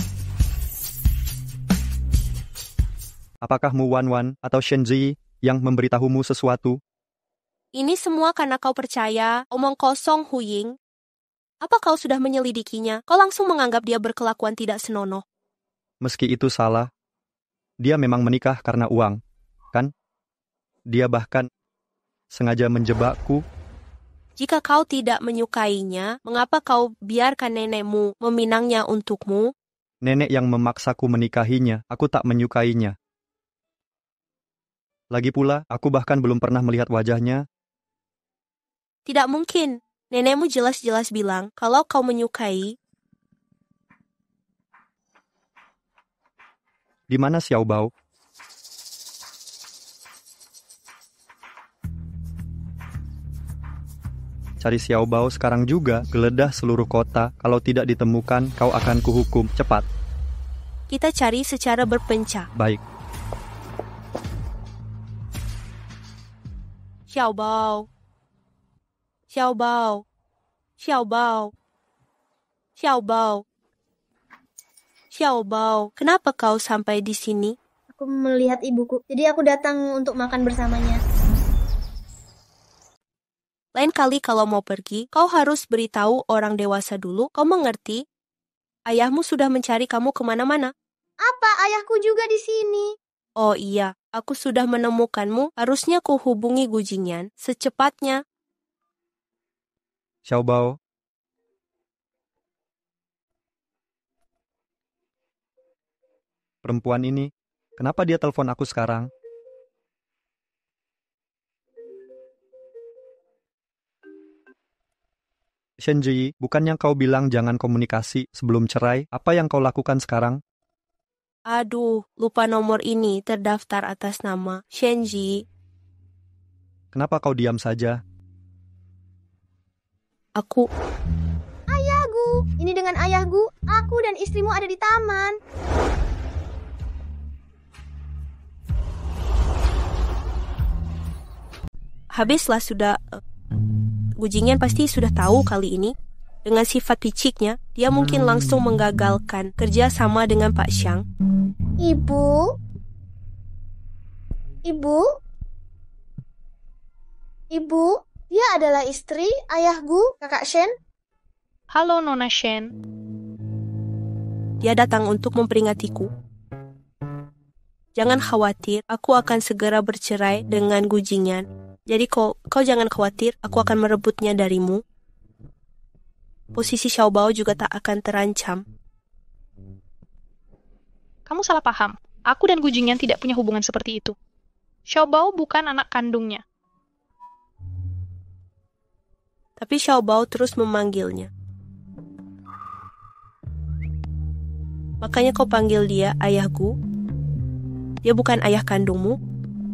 Apakah Mu Wanwan atau Shenji yang memberitahumu sesuatu? Ini semua karena kau percaya omong kosong Hu Ying. Apa kau sudah menyelidikinya? Kau langsung menganggap dia berkelakuan tidak senonoh. Meski itu salah, dia memang menikah karena uang, kan? Dia bahkan sengaja menjebakku. Jika kau tidak menyukainya, mengapa kau biarkan nenekmu meminangnya untukmu? Nenek yang memaksaku menikahinya, aku tak menyukainya. Lagi pula, aku bahkan belum pernah melihat wajahnya. Tidak mungkin. Nenekmu jelas-jelas bilang kalau kau menyukai. Di mana Xiao Bao? Cari Xiao Bao sekarang juga, geledah seluruh kota. Kalau tidak ditemukan, kau akan kuhukum. Cepat. Kita cari secara berpencah. Baik. Xiao Bao. Xiao Bao. Xiao Bao. Xiao Bao. Xiao Bao, kenapa kau sampai di sini? Aku melihat ibuku, jadi aku datang untuk makan bersamanya. Lain kali kalau mau pergi, kau harus beritahu orang dewasa dulu. Kau mengerti? Ayahmu sudah mencari kamu kemana-mana. Apa? Ayahku juga di sini. Oh iya, aku sudah menemukanmu. Harusnya ku hubungi Gu Jingyan secepatnya. Xiao Bao. Perempuan ini, kenapa dia telepon aku sekarang? Shenji, bukannya kau bilang jangan komunikasi sebelum cerai? Apa yang kau lakukan sekarang? Aduh, lupa nomor ini terdaftar atas nama Shenji. Kenapa kau diam saja? Aku... Ayahku, ini dengan ayahku, aku dan istrimu ada di taman. Habislah sudah... Gu Jingyan pasti sudah tahu kali ini. Dengan sifat piciknya, dia mungkin langsung menggagalkan kerja sama dengan Pak Xiang. Ibu? Ibu? Ibu? Dia adalah istri ayahku, Kakak Shen. Halo, Nona Shen. Dia datang untuk memperingatiku. Jangan khawatir, aku akan segera bercerai dengan Gu Jingyan. Jadi kau jangan khawatir, aku akan merebutnya darimu. Posisi Xiao Bao juga tak akan terancam. Kamu salah paham. Aku dan Gu Jingyan tidak punya hubungan seperti itu. Xiao Bao bukan anak kandungnya. Tapi Xiao Bao terus memanggilnya. Makanya kau panggil dia ayahku. Dia bukan ayah kandungmu.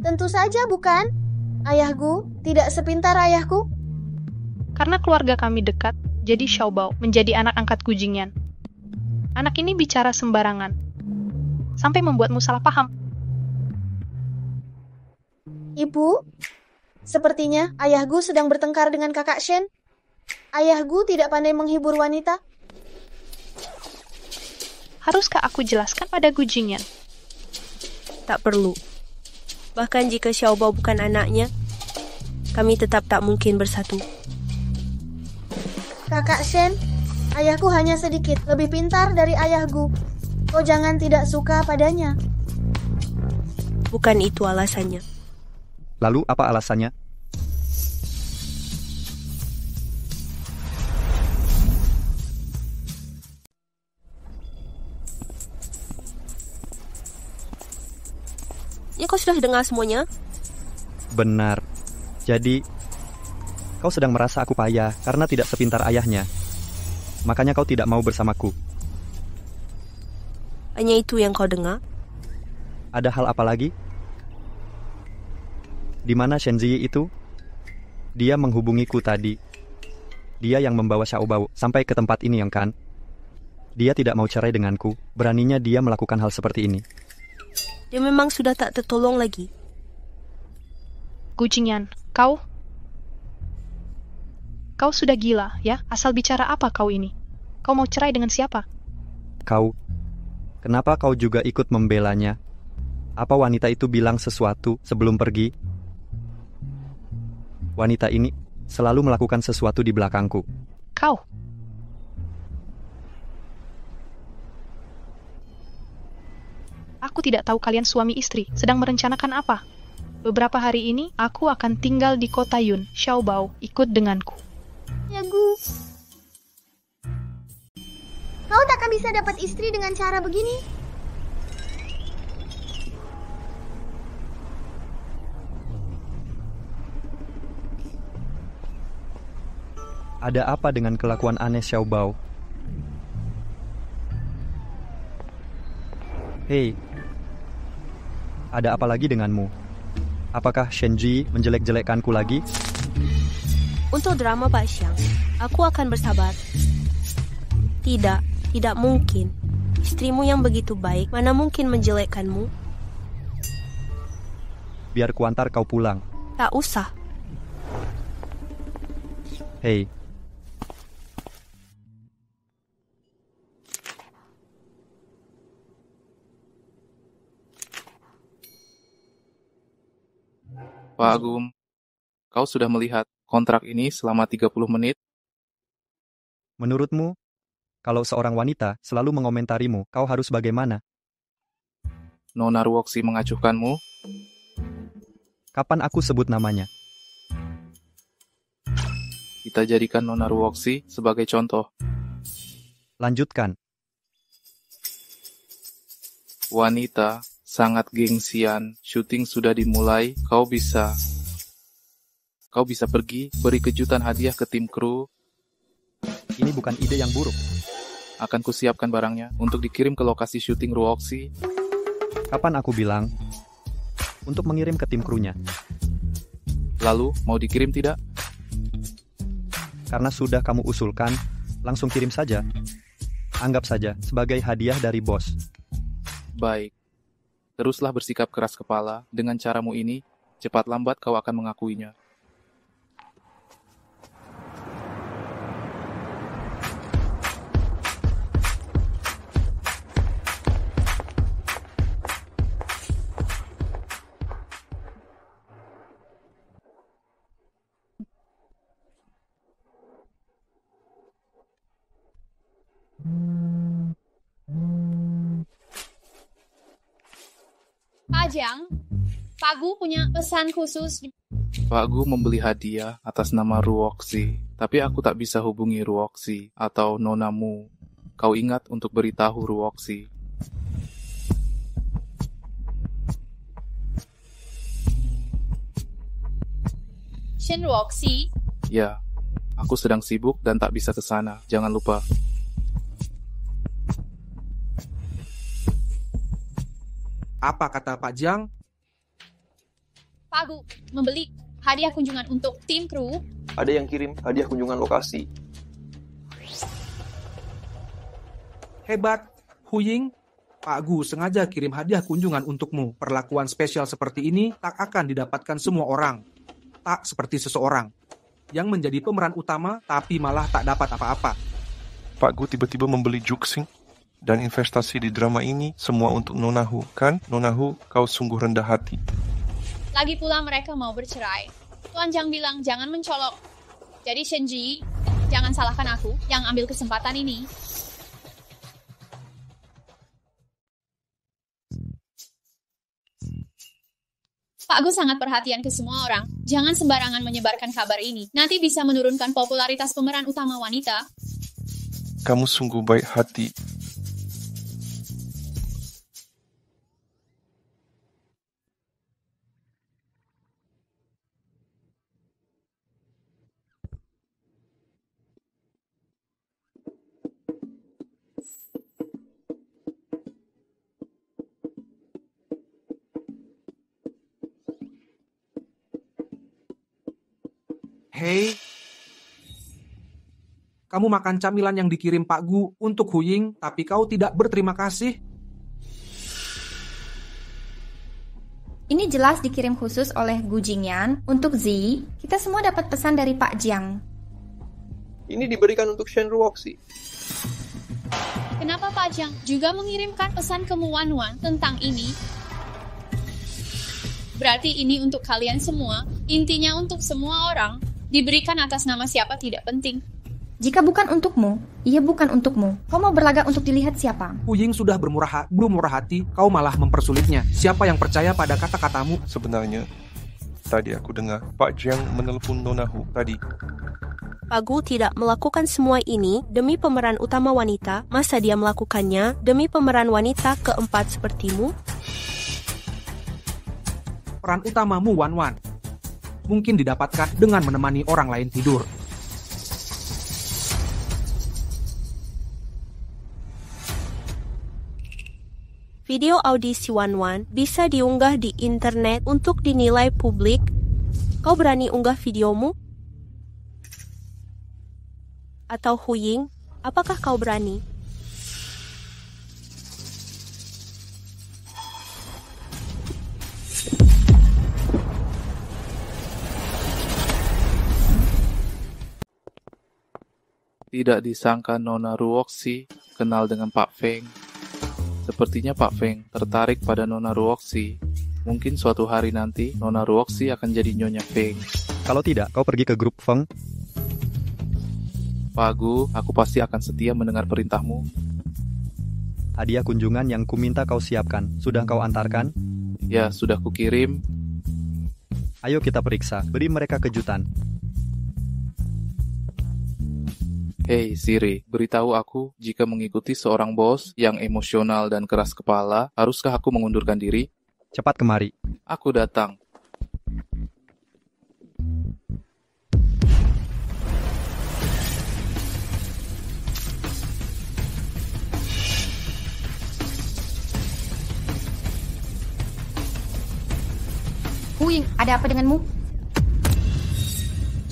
Tentu saja bukan. Ayahku tidak sepintar ayahku. Karena keluarga kami dekat, jadi Xiao Bao menjadi anak angkat Gu Jingyan. Anak ini bicara sembarangan, sampai membuatmu salah paham. Ibu, sepertinya ayahku sedang bertengkar dengan Kakak Shen. Ayah Gu tidak pandai menghibur wanita? Haruskah aku jelaskan pada Gu Jingyan? Tak perlu. Bahkan jika Xiaobao bukan anaknya, kami tetap tak mungkin bersatu. Kakak Shen, ayahku hanya sedikit lebih pintar dari ayah Gu. Kau jangan tidak suka padanya. Bukan itu alasannya. Lalu apa alasannya? Ya, kau sudah dengar semuanya? Benar. Jadi, kau sedang merasa aku payah karena tidak sepintar ayahnya. Makanya kau tidak mau bersamaku. Hanya itu yang kau dengar? Ada hal apa lagi? Di mana Shen Ziyi itu? Dia menghubungiku tadi. Dia yang membawa Xiaobao sampai ke tempat ini, yang kan? Dia tidak mau cerai denganku. Beraninya dia melakukan hal seperti ini. Dia memang sudah tak tertolong lagi. Gu Jingyan, kau sudah gila, ya? Asal bicara apa kau ini? Kau mau cerai dengan siapa? Kenapa kau juga ikut membelanya? Apa wanita itu bilang sesuatu sebelum pergi? Wanita ini selalu melakukan sesuatu di belakangku. Aku tidak tahu kalian suami istri sedang merencanakan apa. Beberapa hari ini, aku akan tinggal di kota Yun. Xiaobao ikut denganku. Ya Gu, kau takkan bisa dapat istri dengan cara begini. Ada apa dengan kelakuan aneh Xiaobao? Hei, ada apa lagi denganmu? Apakah Shenji menjelek-jelekkanku lagi? Untuk drama Pak Xiang, aku akan bersabar. Tidak mungkin. Istrimu yang begitu baik, mana mungkin menjelekkanmu? Biar kuantar kau pulang. Tak usah. Hei. Pak Agung, kau sudah melihat kontrak ini selama 30 menit? Menurutmu, kalau seorang wanita selalu mengomentarimu, kau harus bagaimana? Nona Ruoxi mengacuhkanmu? Kapan aku sebut namanya? Kita jadikan Nona Ruoxi sebagai contoh. Lanjutkan. Wanita sangat gengsian, syuting sudah dimulai, kau bisa pergi, beri kejutan hadiah ke tim kru. Ini bukan ide yang buruk. Akan kusiapkan barangnya untuk dikirim ke lokasi syuting Ruoxi. Kapan aku bilang untuk mengirim ke tim krunya? Lalu, mau dikirim tidak? Karena sudah kamu usulkan, langsung kirim saja. Anggap saja sebagai hadiah dari bos. Baik. Teruslah bersikap keras kepala. Dengan caramu ini, cepat lambat kau akan mengakuinya. Pak Jiang, Pak Gu punya pesan khusus. Pak Gu membeli hadiah atas nama Ruoxi, tapi aku tak bisa hubungi Ruoxi atau nonamu. Kau ingat untuk beritahu Ruoxi. Shen Ruoxi? Ya, aku sedang sibuk dan tak bisa ke sana. Jangan lupa. Apa kata Pak Jiang? Pak Gu membeli hadiah kunjungan untuk tim kru. Ada yang kirim hadiah kunjungan lokasi. Hebat, Hu Ying. Pak Gu sengaja kirim hadiah kunjungan untukmu. Perlakuan spesial seperti ini tak akan didapatkan semua orang. Tak seperti seseorang. yang menjadi pemeran utama tapi malah tak dapat apa-apa. Pak Gu tiba-tiba membeli Juxing dan investasi di drama ini semua untuk Nona Hu, kan? Nona Hu, kau sungguh rendah hati. Lagi pula mereka mau bercerai. Tuan Zhang bilang jangan mencolok. Jadi Shenji, jangan salahkan aku yang ambil kesempatan ini. Pak Gu sangat perhatian ke semua orang. Jangan sembarangan menyebarkan kabar ini. Nanti bisa menurunkan popularitas pemeran utama wanita. Kamu sungguh baik hati. Hei, kamu makan camilan yang dikirim Pak Gu untuk Hu Ying, tapi kau tidak berterima kasih. Ini jelas dikirim khusus oleh Gu Jingyan untuk Zi. Kita semua dapat pesan dari Pak Jiang. Ini diberikan untuk Shen Ruoxi. Kenapa Pak Jiang juga mengirimkan pesan ke Mu Wanwan tentang ini? Berarti ini untuk kalian semua, intinya untuk semua orang. Diberikan atas nama siapa tidak penting. Jika bukan untukmu, ia bukan untukmu. Kau mau berlagak untuk dilihat siapa? Hu Ying sudah bermurah hati, kau malah mempersulitnya. Siapa yang percaya pada kata-katamu? Sebenarnya, tadi aku dengar Pak Jiang menelepon Nona Hu tadi. Pak Gu tidak melakukan semua ini demi pemeran utama wanita. Masa dia melakukannya demi pemeran wanita keempat sepertimu? Peran utamamu Wanwan mungkin didapatkan dengan menemani orang lain tidur. Video audisi Wanwan bisa diunggah di internet untuk dinilai publik. Kau berani unggah videomu? Atau Hu Ying, apakah kau berani? Tidak disangka Nona Ruoxi kenal dengan Pak Feng. Sepertinya Pak Feng tertarik pada Nona Ruoxi. Mungkin suatu hari nanti Nona Ruoxi akan jadi Nyonya Feng. Kalau tidak, kau pergi ke grup Feng. Pak Gu, aku pasti akan setia mendengar perintahmu. Hadiah kunjungan yang kuminta kau siapkan, sudah kau antarkan? Ya, sudah kukirim. Ayo kita periksa, beri mereka kejutan. Hei Siri, beritahu aku jika mengikuti seorang bos yang emosional dan keras kepala, haruskah aku mengundurkan diri? Cepat kemari. Aku datang. Hu Ying, ada apa denganmu?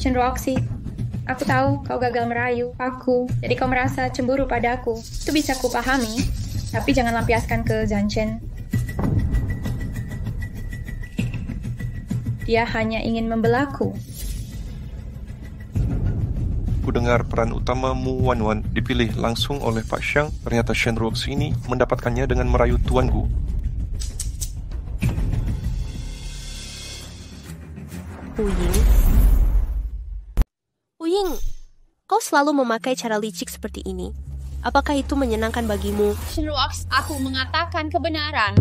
Shen Ruoxi, aku tahu kau gagal merayu aku, jadi kau merasa cemburu padaku. Itu bisa kupahami, tapi jangan lampiaskan ke Zanchen. Dia hanya ingin membelaku. Ku dengar peran utama Mu Wanwan dipilih langsung oleh Pak Xiang. Ternyata Shen Ruoxi ini mendapatkannya dengan merayu Tuan Gu. Hu Ying, kau selalu memakai cara licik seperti ini. Apakah itu menyenangkan bagimu? Shen Ruoxi, aku mengatakan kebenaran.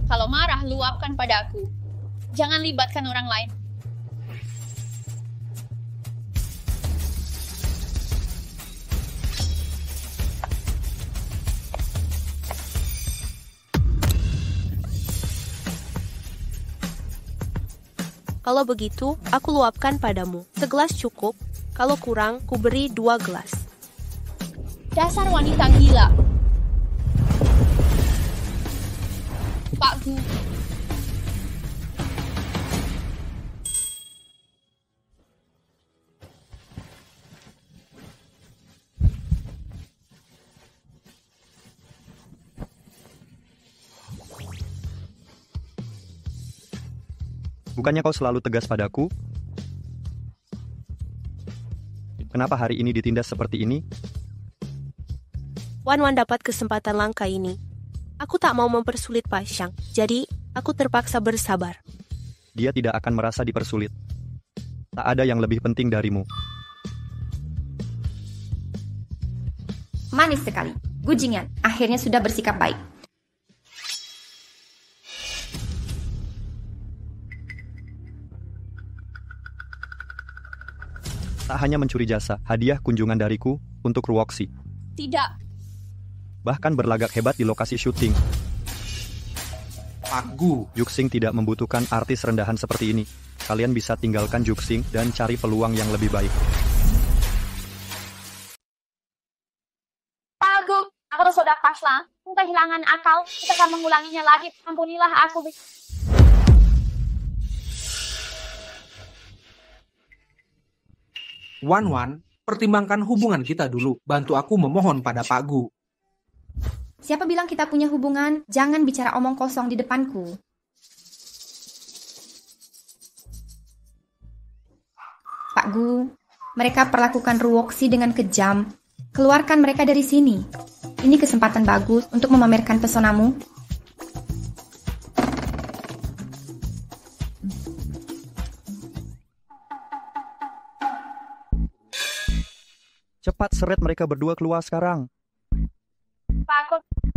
Kalau marah, luapkan padaku. Jangan libatkan orang lain. Kalau begitu, aku luapkan padamu. Segelas cukup, kalau kurang, ku beri 2 gelas. Dasar wanita gila. Pak Gu. Bukannya kau selalu tegas padaku? Kenapa hari ini ditindas seperti ini? Wan dapat kesempatan langka ini. Aku tak mau mempersulit Pak Xiang, jadi aku terpaksa bersabar. Dia tidak akan merasa dipersulit. Tak ada yang lebih penting darimu. Manis sekali. Gu Jingyan akhirnya sudah bersikap baik. Tak hanya mencuri jasa, hadiah kunjungan dariku untuk Ruoxi. Tidak. Bahkan berlagak hebat di lokasi syuting. Pak Gu. Juxing tidak membutuhkan artis rendahan seperti ini. Kalian bisa tinggalkan Juxing dan cari peluang yang lebih baik. Pak Gu, aku sudah pasrah. Aku kehilangan akal. Kita akan mengulanginya lagi. Ampunilah aku. Wan, pertimbangkan hubungan kita dulu. Bantu aku memohon pada Pak Gu. Siapa bilang kita punya hubungan? Jangan bicara omong kosong di depanku. Pak Gu, mereka perlakukan Ruoxi dengan kejam. Keluarkan mereka dari sini. Ini kesempatan bagus untuk memamerkan pesonamu. Cepat seret mereka berdua keluar sekarang.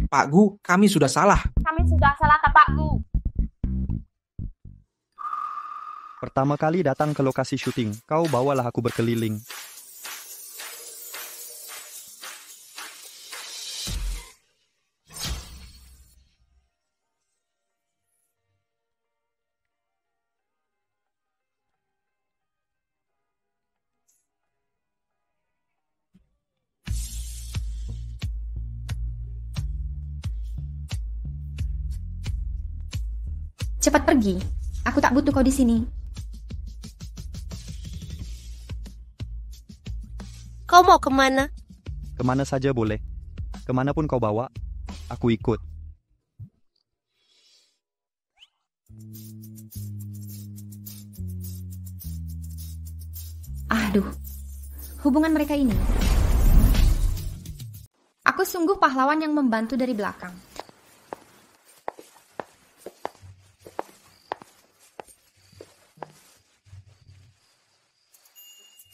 Pak Gu, kami sudah salah. Kami sudah salah ke Pak Gu. Pertama kali datang ke lokasi syuting, kau bawalah aku berkeliling. Cepat pergi. Aku tak butuh kau di sini. Kau mau kemana? Kemana saja boleh. Kemanapun kau bawa, aku ikut. Aduh, hubungan mereka ini. Aku sungguh pahlawan yang membantu dari belakang.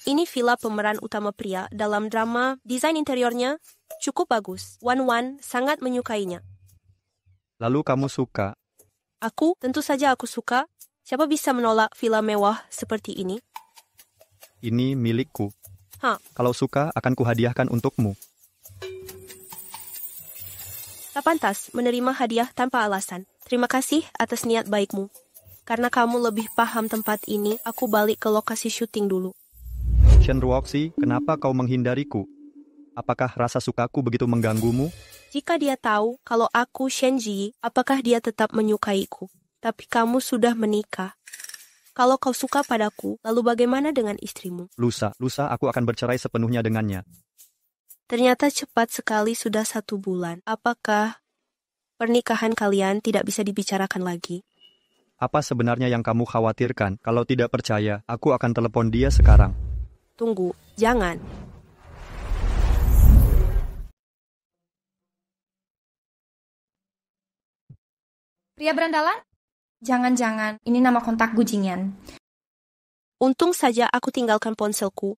Ini villa pemeran utama pria dalam drama. Desain interiornya cukup bagus. Wan sangat menyukainya. Lalu kamu suka? Aku, tentu saja aku suka. Siapa bisa menolak villa mewah seperti ini? Ini milikku. Kalau suka, akan kuhadiahkan untukmu. Tak pantas menerima hadiah tanpa alasan. Terima kasih atas niat baikmu. Karena kamu lebih paham tempat ini, aku balik ke lokasi syuting dulu. Shen Ruoxi, kenapa kau menghindariku? Apakah rasa sukaku begitu mengganggumu? Jika dia tahu kalau aku Shen Ji, apakah dia tetap menyukaiku? Tapi kamu sudah menikah. Kalau kau suka padaku, lalu bagaimana dengan istrimu? Lusa aku akan bercerai sepenuhnya dengannya. Ternyata cepat sekali sudah 1 bulan. Apakah pernikahan kalian tidak bisa dibicarakan lagi? Apa sebenarnya yang kamu khawatirkan? Kalau tidak percaya, aku akan telepon dia sekarang. Tunggu, jangan. Pria berandalan? Jangan-jangan ini nama kontak Gu Jingyan. Untung saja aku tinggalkan ponselku.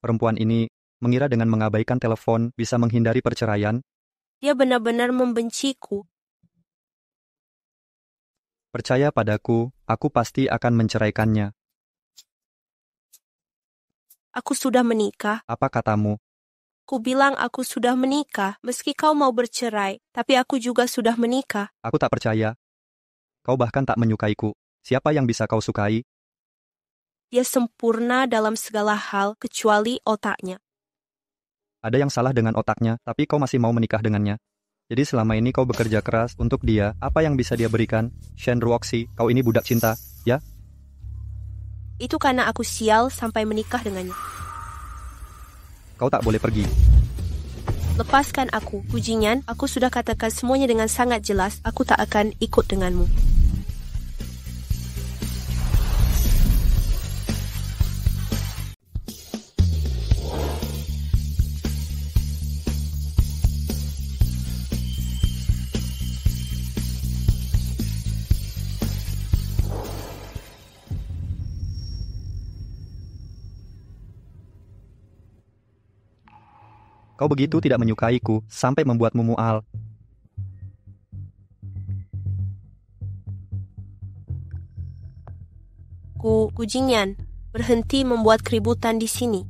Perempuan ini mengira dengan mengabaikan telepon bisa menghindari perceraian. Dia benar-benar membenciku. Percaya padaku, aku pasti akan menceraikannya. Aku sudah menikah. Apa katamu? Ku bilang aku sudah menikah, meski kau mau bercerai, tapi aku juga sudah menikah. Aku tak percaya. Kau bahkan tak menyukaiku. Siapa yang bisa kau sukai? Dia sempurna dalam segala hal, kecuali otaknya. Ada yang salah dengan otaknya, tapi kau masih mau menikah dengannya. Jadi selama ini kau bekerja keras untuk dia, apa yang bisa dia berikan? Shen Ruoxi, kau ini budak cinta, ya? Itu karena aku sial sampai menikah dengannya. Kau tak boleh pergi. Lepaskan aku, Gu Jingyan. Aku sudah katakan semuanya dengan sangat jelas. Aku tak akan ikut denganmu. Kau begitu tidak menyukaiku sampai membuatmu mual. Kujingyan, berhenti membuat keributan di sini.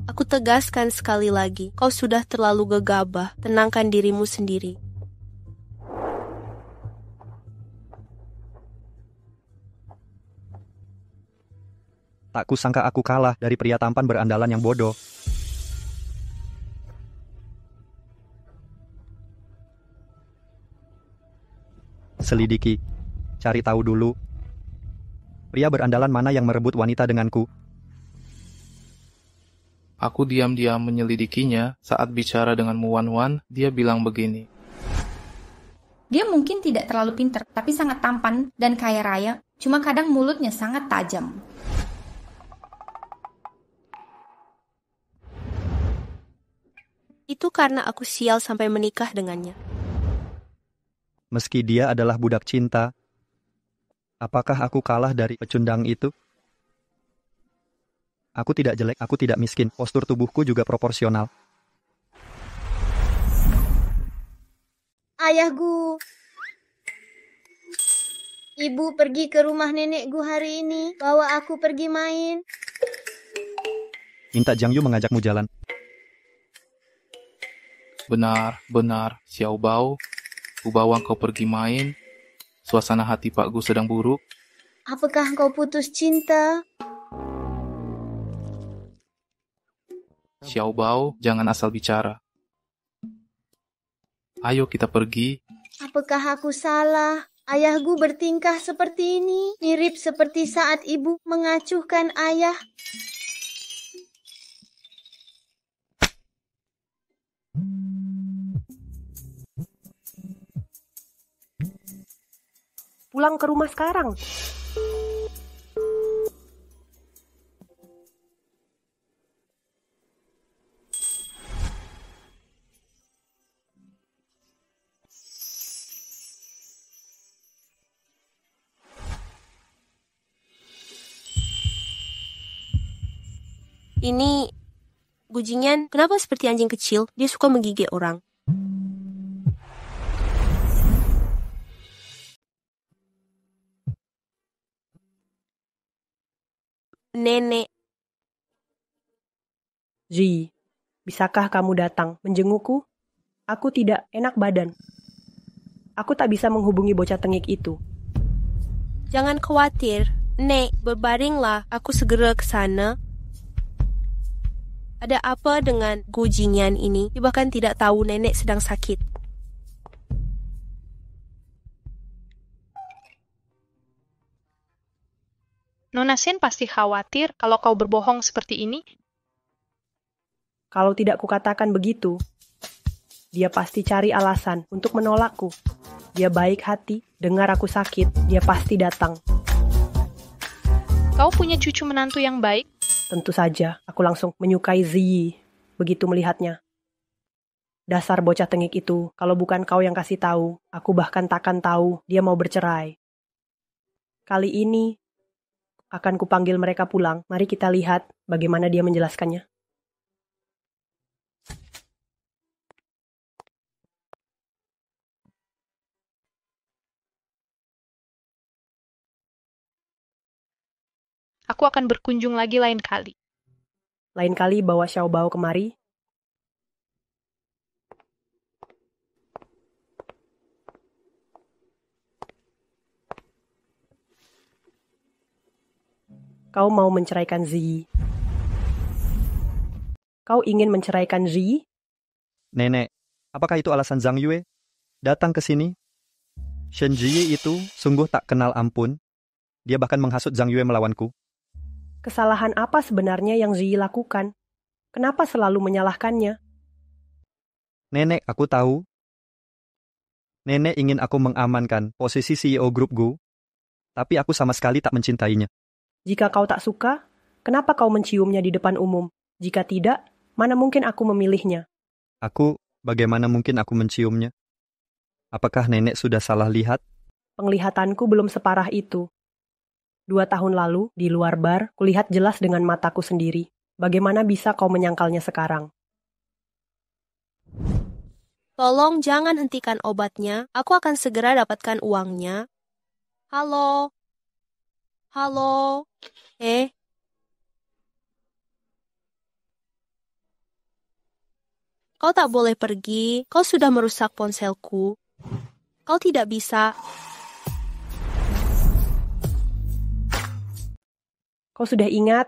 Aku tegaskan sekali lagi, kau sudah terlalu gegabah. Tenangkan dirimu sendiri. Tak kusangka aku kalah dari pria tampan berandalan yang bodoh. Selidiki, cari tahu dulu. Pria berandalan mana yang merebut wanita denganku? Aku diam-diam menyelidikinya. Saat bicara dengan Mu Wan, dia bilang begini. Dia mungkin tidak terlalu pintar, tapi sangat tampan dan kaya raya. Cuma kadang mulutnya sangat tajam. Itu karena aku sial sampai menikah dengannya. Meski dia adalah budak cinta, apakah aku kalah dari pecundang itu? Aku tidak jelek, aku tidak miskin. Postur tubuhku juga proporsional. Ayahku. Ibu pergi ke rumah nenekku hari ini. Bawa aku pergi main. Minta Jiang Yu mengajakmu jalan. Benar, Xiao Bao. Ku bawa kau pergi main. Suasana hati Pak Gu sedang buruk. Apakah kau putus cinta? Xiao Bao, jangan asal bicara. Ayo kita pergi. Apakah aku salah? Ayahku bertingkah seperti ini, mirip seperti saat ibu mengacuhkan ayah. Pulang ke rumah sekarang. Ini Gujingyan, kenapa seperti anjing kecil? Dia suka menggigit orang. Nenek. Ji, bisakah kamu datang menjengukku? Aku tidak enak badan. Aku tak bisa menghubungi bocah tengik itu. Jangan khawatir. Nek, berbaringlah. Aku segera ke sana. Ada apa dengan Gujingyan ini? Dia bahkan tidak tahu nenek sedang sakit. Nona Shen pasti khawatir kalau kau berbohong seperti ini. Kalau tidak kukatakan begitu, dia pasti cari alasan untuk menolakku. Dia baik hati, dengar aku sakit, dia pasti datang. Kau punya cucu menantu yang baik? Tentu saja, aku langsung menyukai Ziyi begitu melihatnya. Dasar bocah tengik itu, kalau bukan kau yang kasih tahu, aku bahkan takkan tahu dia mau bercerai. Kali ini, akan kupanggil mereka pulang. Mari kita lihat bagaimana dia menjelaskannya. Aku akan berkunjung lagi lain kali. Lain kali bawa Xiao Bao kemari. Kau mau menceraikan Ziyi. Kau ingin menceraikan Ziyi? Nenek, apakah itu alasan Zhang Yue datang ke sini? Shen Ziyi itu sungguh tak kenal ampun. Dia bahkan menghasut Zhang Yue melawanku. Kesalahan apa sebenarnya yang Ziyi lakukan? Kenapa selalu menyalahkannya? Nenek, aku tahu. Nenek ingin aku mengamankan posisi CEO grup Gu, tapi aku sama sekali tak mencintainya. Jika kau tak suka, kenapa kau menciumnya di depan umum? Jika tidak, mana mungkin aku memilihnya? Bagaimana mungkin aku menciumnya? Apakah nenek sudah salah lihat? Penglihatanku belum separah itu. 2 tahun lalu, di luar bar, kulihat jelas dengan mataku sendiri. Bagaimana bisa kau menyangkalnya sekarang? Tolong jangan hentikan obatnya, aku akan segera dapatkan uangnya. Halo? Halo? Kau tak boleh pergi, kau sudah merusak ponselku. Kau tidak bisa. Kau sudah ingat?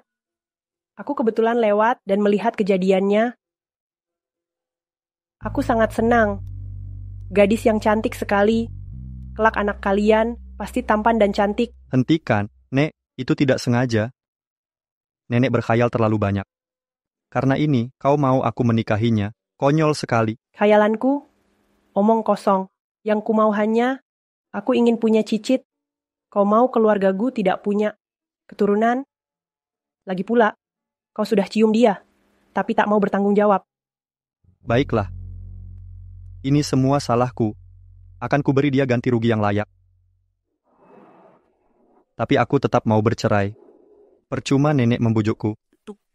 Aku kebetulan lewat dan melihat kejadiannya. Aku sangat senang. Gadis yang cantik sekali. Kelak anak kalian pasti tampan dan cantik. Hentikan, Nek, itu tidak sengaja. Nenek berkhayal terlalu banyak. Karena ini, kau mau aku menikahinya. Konyol sekali. Khayalanku, omong kosong. Yang ku mau hanya, aku ingin punya cicit. Kau mau keluargaku tidak punya keturunan. Lagi pula, kau sudah cium dia, tapi tak mau bertanggung jawab. Baiklah. Ini semua salahku. Akan kuberi dia ganti rugi yang layak. Tapi aku tetap mau bercerai. Percuma nenek membujukku.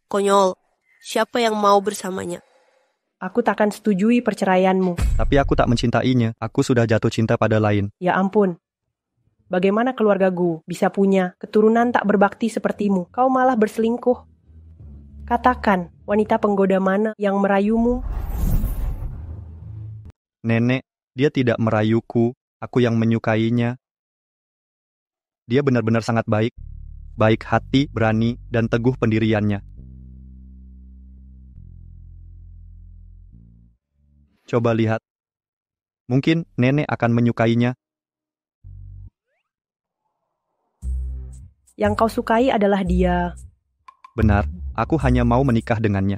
Konyol, siapa yang mau bersamanya? Aku takkan setujui perceraianmu. Tapi aku tak mencintainya. Aku sudah jatuh cinta pada lain. Ya ampun. Bagaimana keluargaku bisa punya keturunan tak berbakti sepertimu? Kau malah berselingkuh. Katakan, wanita penggoda mana yang merayumu? Nenek, dia tidak merayuku. Aku yang menyukainya. Dia benar-benar sangat baik. Baik hati, berani, dan teguh pendiriannya. Coba lihat. Mungkin nenek akan menyukainya. Yang kau sukai adalah dia. Benar, aku hanya mau menikah dengannya.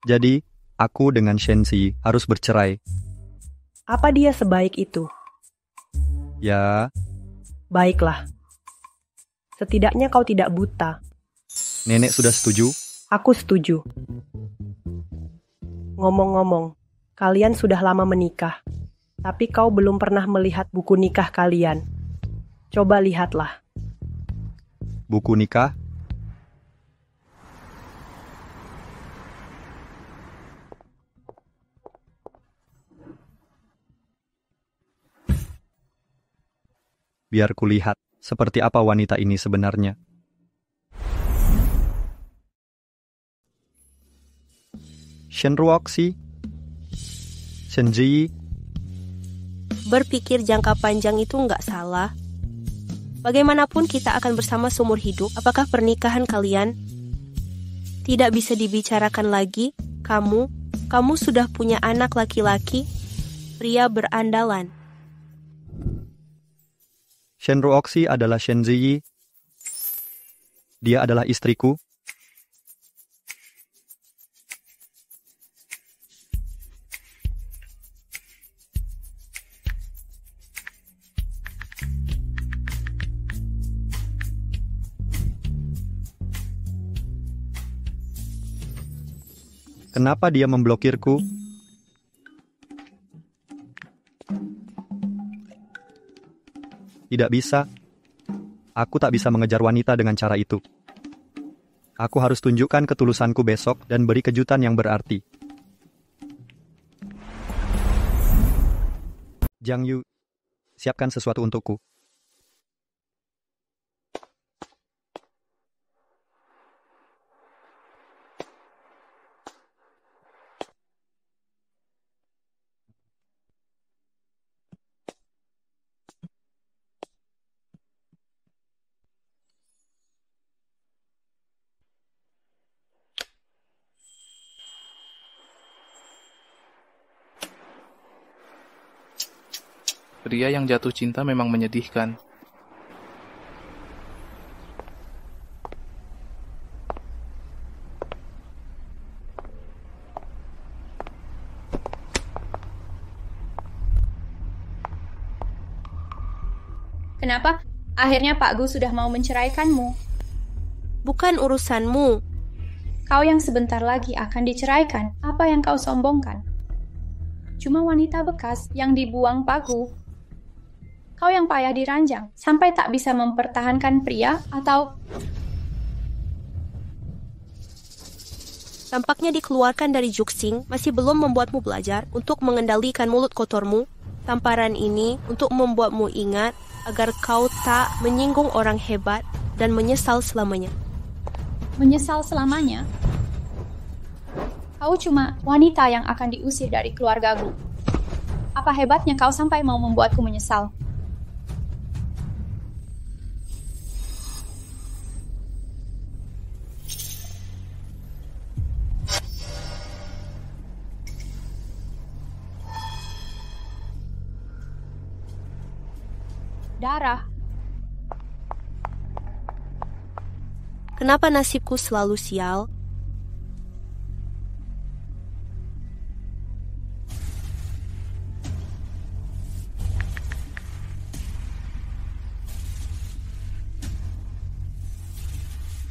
Jadi, aku dengan Shenzi harus bercerai. Apa dia sebaik itu? Ya. Baiklah. Setidaknya kau tidak buta. Nenek sudah setuju? Aku setuju. Ngomong-ngomong, kalian sudah lama menikah, tapi kau belum pernah melihat buku nikah kalian. Coba lihatlah. Buku nikah? Biar kulihat seperti apa wanita ini sebenarnya. Shenruoxi, Shenji. Berpikir jangka panjang itu nggak salah. Bagaimanapun kita akan bersama seumur hidup. Apakah pernikahan kalian tidak bisa dibicarakan lagi? Kamu sudah punya anak laki-laki, pria berandalan. Shenruoxi adalah Shenzi. Dia adalah istriku. Kenapa dia memblokirku? Tidak bisa. Aku tak bisa mengejar wanita dengan cara itu. Aku harus tunjukkan ketulusanku besok dan beri kejutan yang berarti. Jiang Yu, siapkan sesuatu untukku. Pria yang jatuh cinta memang menyedihkan. Kenapa? Akhirnya Pak Gu sudah mau menceraikanmu. Bukan urusanmu. Kau yang sebentar lagi akan diceraikan. Apa yang kau sombongkan? Cuma wanita bekas yang dibuang Pak Gu. Kau yang payah diranjang, sampai tak bisa mempertahankan pria atau... Tampaknya dikeluarkan dari Juxing masih belum membuatmu belajar untuk mengendalikan mulut kotormu. Tamparan ini untuk membuatmu ingat agar kau tak menyinggung orang hebat dan menyesal selamanya. Menyesal selamanya? Kau cuma wanita yang akan diusir dari keluargaku. Apa hebatnya kau sampai mau membuatku menyesal? Darah. Kenapa nasibku selalu sial?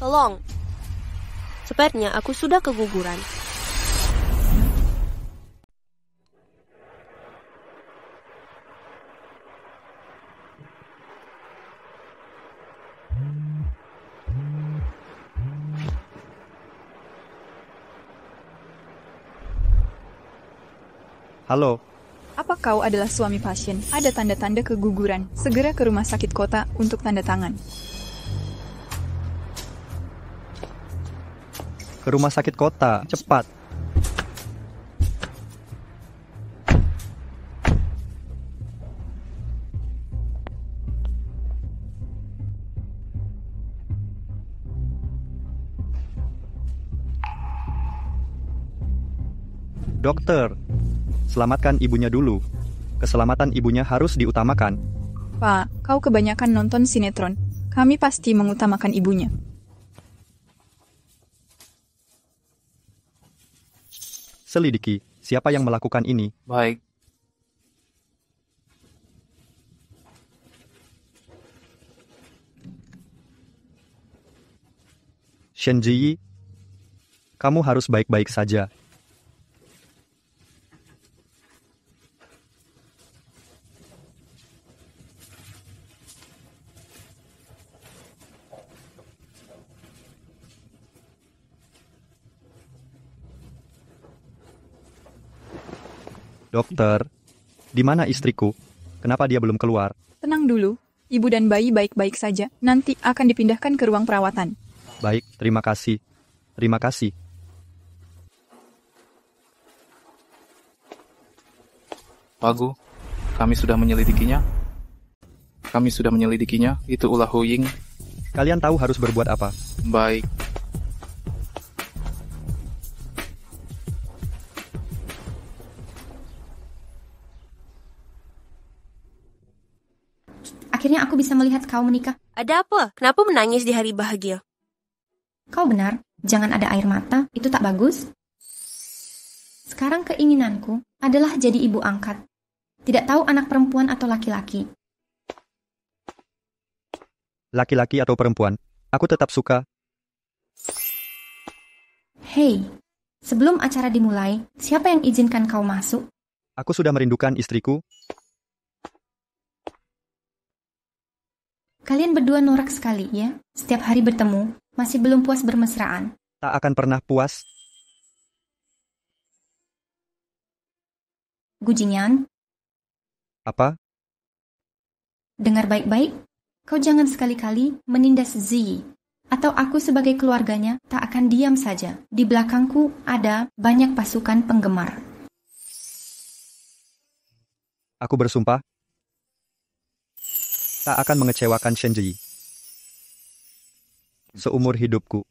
Tolong. Sepertinya aku sudah keguguran. Halo, Apa kau adalah suami pasien? Ada tanda-tanda keguguran. Segera ke rumah sakit kota untuk tanda tangan. ke rumah sakit kota, cepat. Dokter, selamatkan ibunya dulu. Keselamatan ibunya harus diutamakan. Pak, kau kebanyakan nonton sinetron. Kami pasti mengutamakan ibunya. Selidiki, siapa yang melakukan ini? Baik. Shen Ziyi, kamu harus baik-baik saja. Dokter, di mana istriku? Kenapa dia belum keluar? Tenang dulu, ibu dan bayi baik-baik saja. Nanti akan dipindahkan ke ruang perawatan. Baik, terima kasih. Terima kasih. Pak Gu, kami sudah menyelidikinya. Itu ulah Hu Ying. Kalian tahu harus berbuat apa? Baik. Akhirnya aku bisa melihat kau menikah. Ada apa? Kenapa menangis di hari bahagia? Kau benar, jangan ada air mata, itu tak bagus. Sekarang keinginanku adalah jadi ibu angkat. Tidak tahu anak perempuan atau laki-laki. Laki-laki atau perempuan, aku tetap suka. Hei, sebelum acara dimulai, siapa yang izinkan kau masuk? Aku sudah merindukan istriku. Kalian berdua norak sekali, ya? Setiap hari bertemu, masih belum puas bermesraan. Tak akan pernah puas. Gu Jingyan, Apa? dengar baik-baik. Kau jangan sekali-kali menindas Ziyi. Atau aku sebagai keluarganya tak akan diam saja. Di belakangku ada banyak pasukan penggemar. Aku bersumpah tak akan mengecewakan Shen Ziyi seumur hidupku.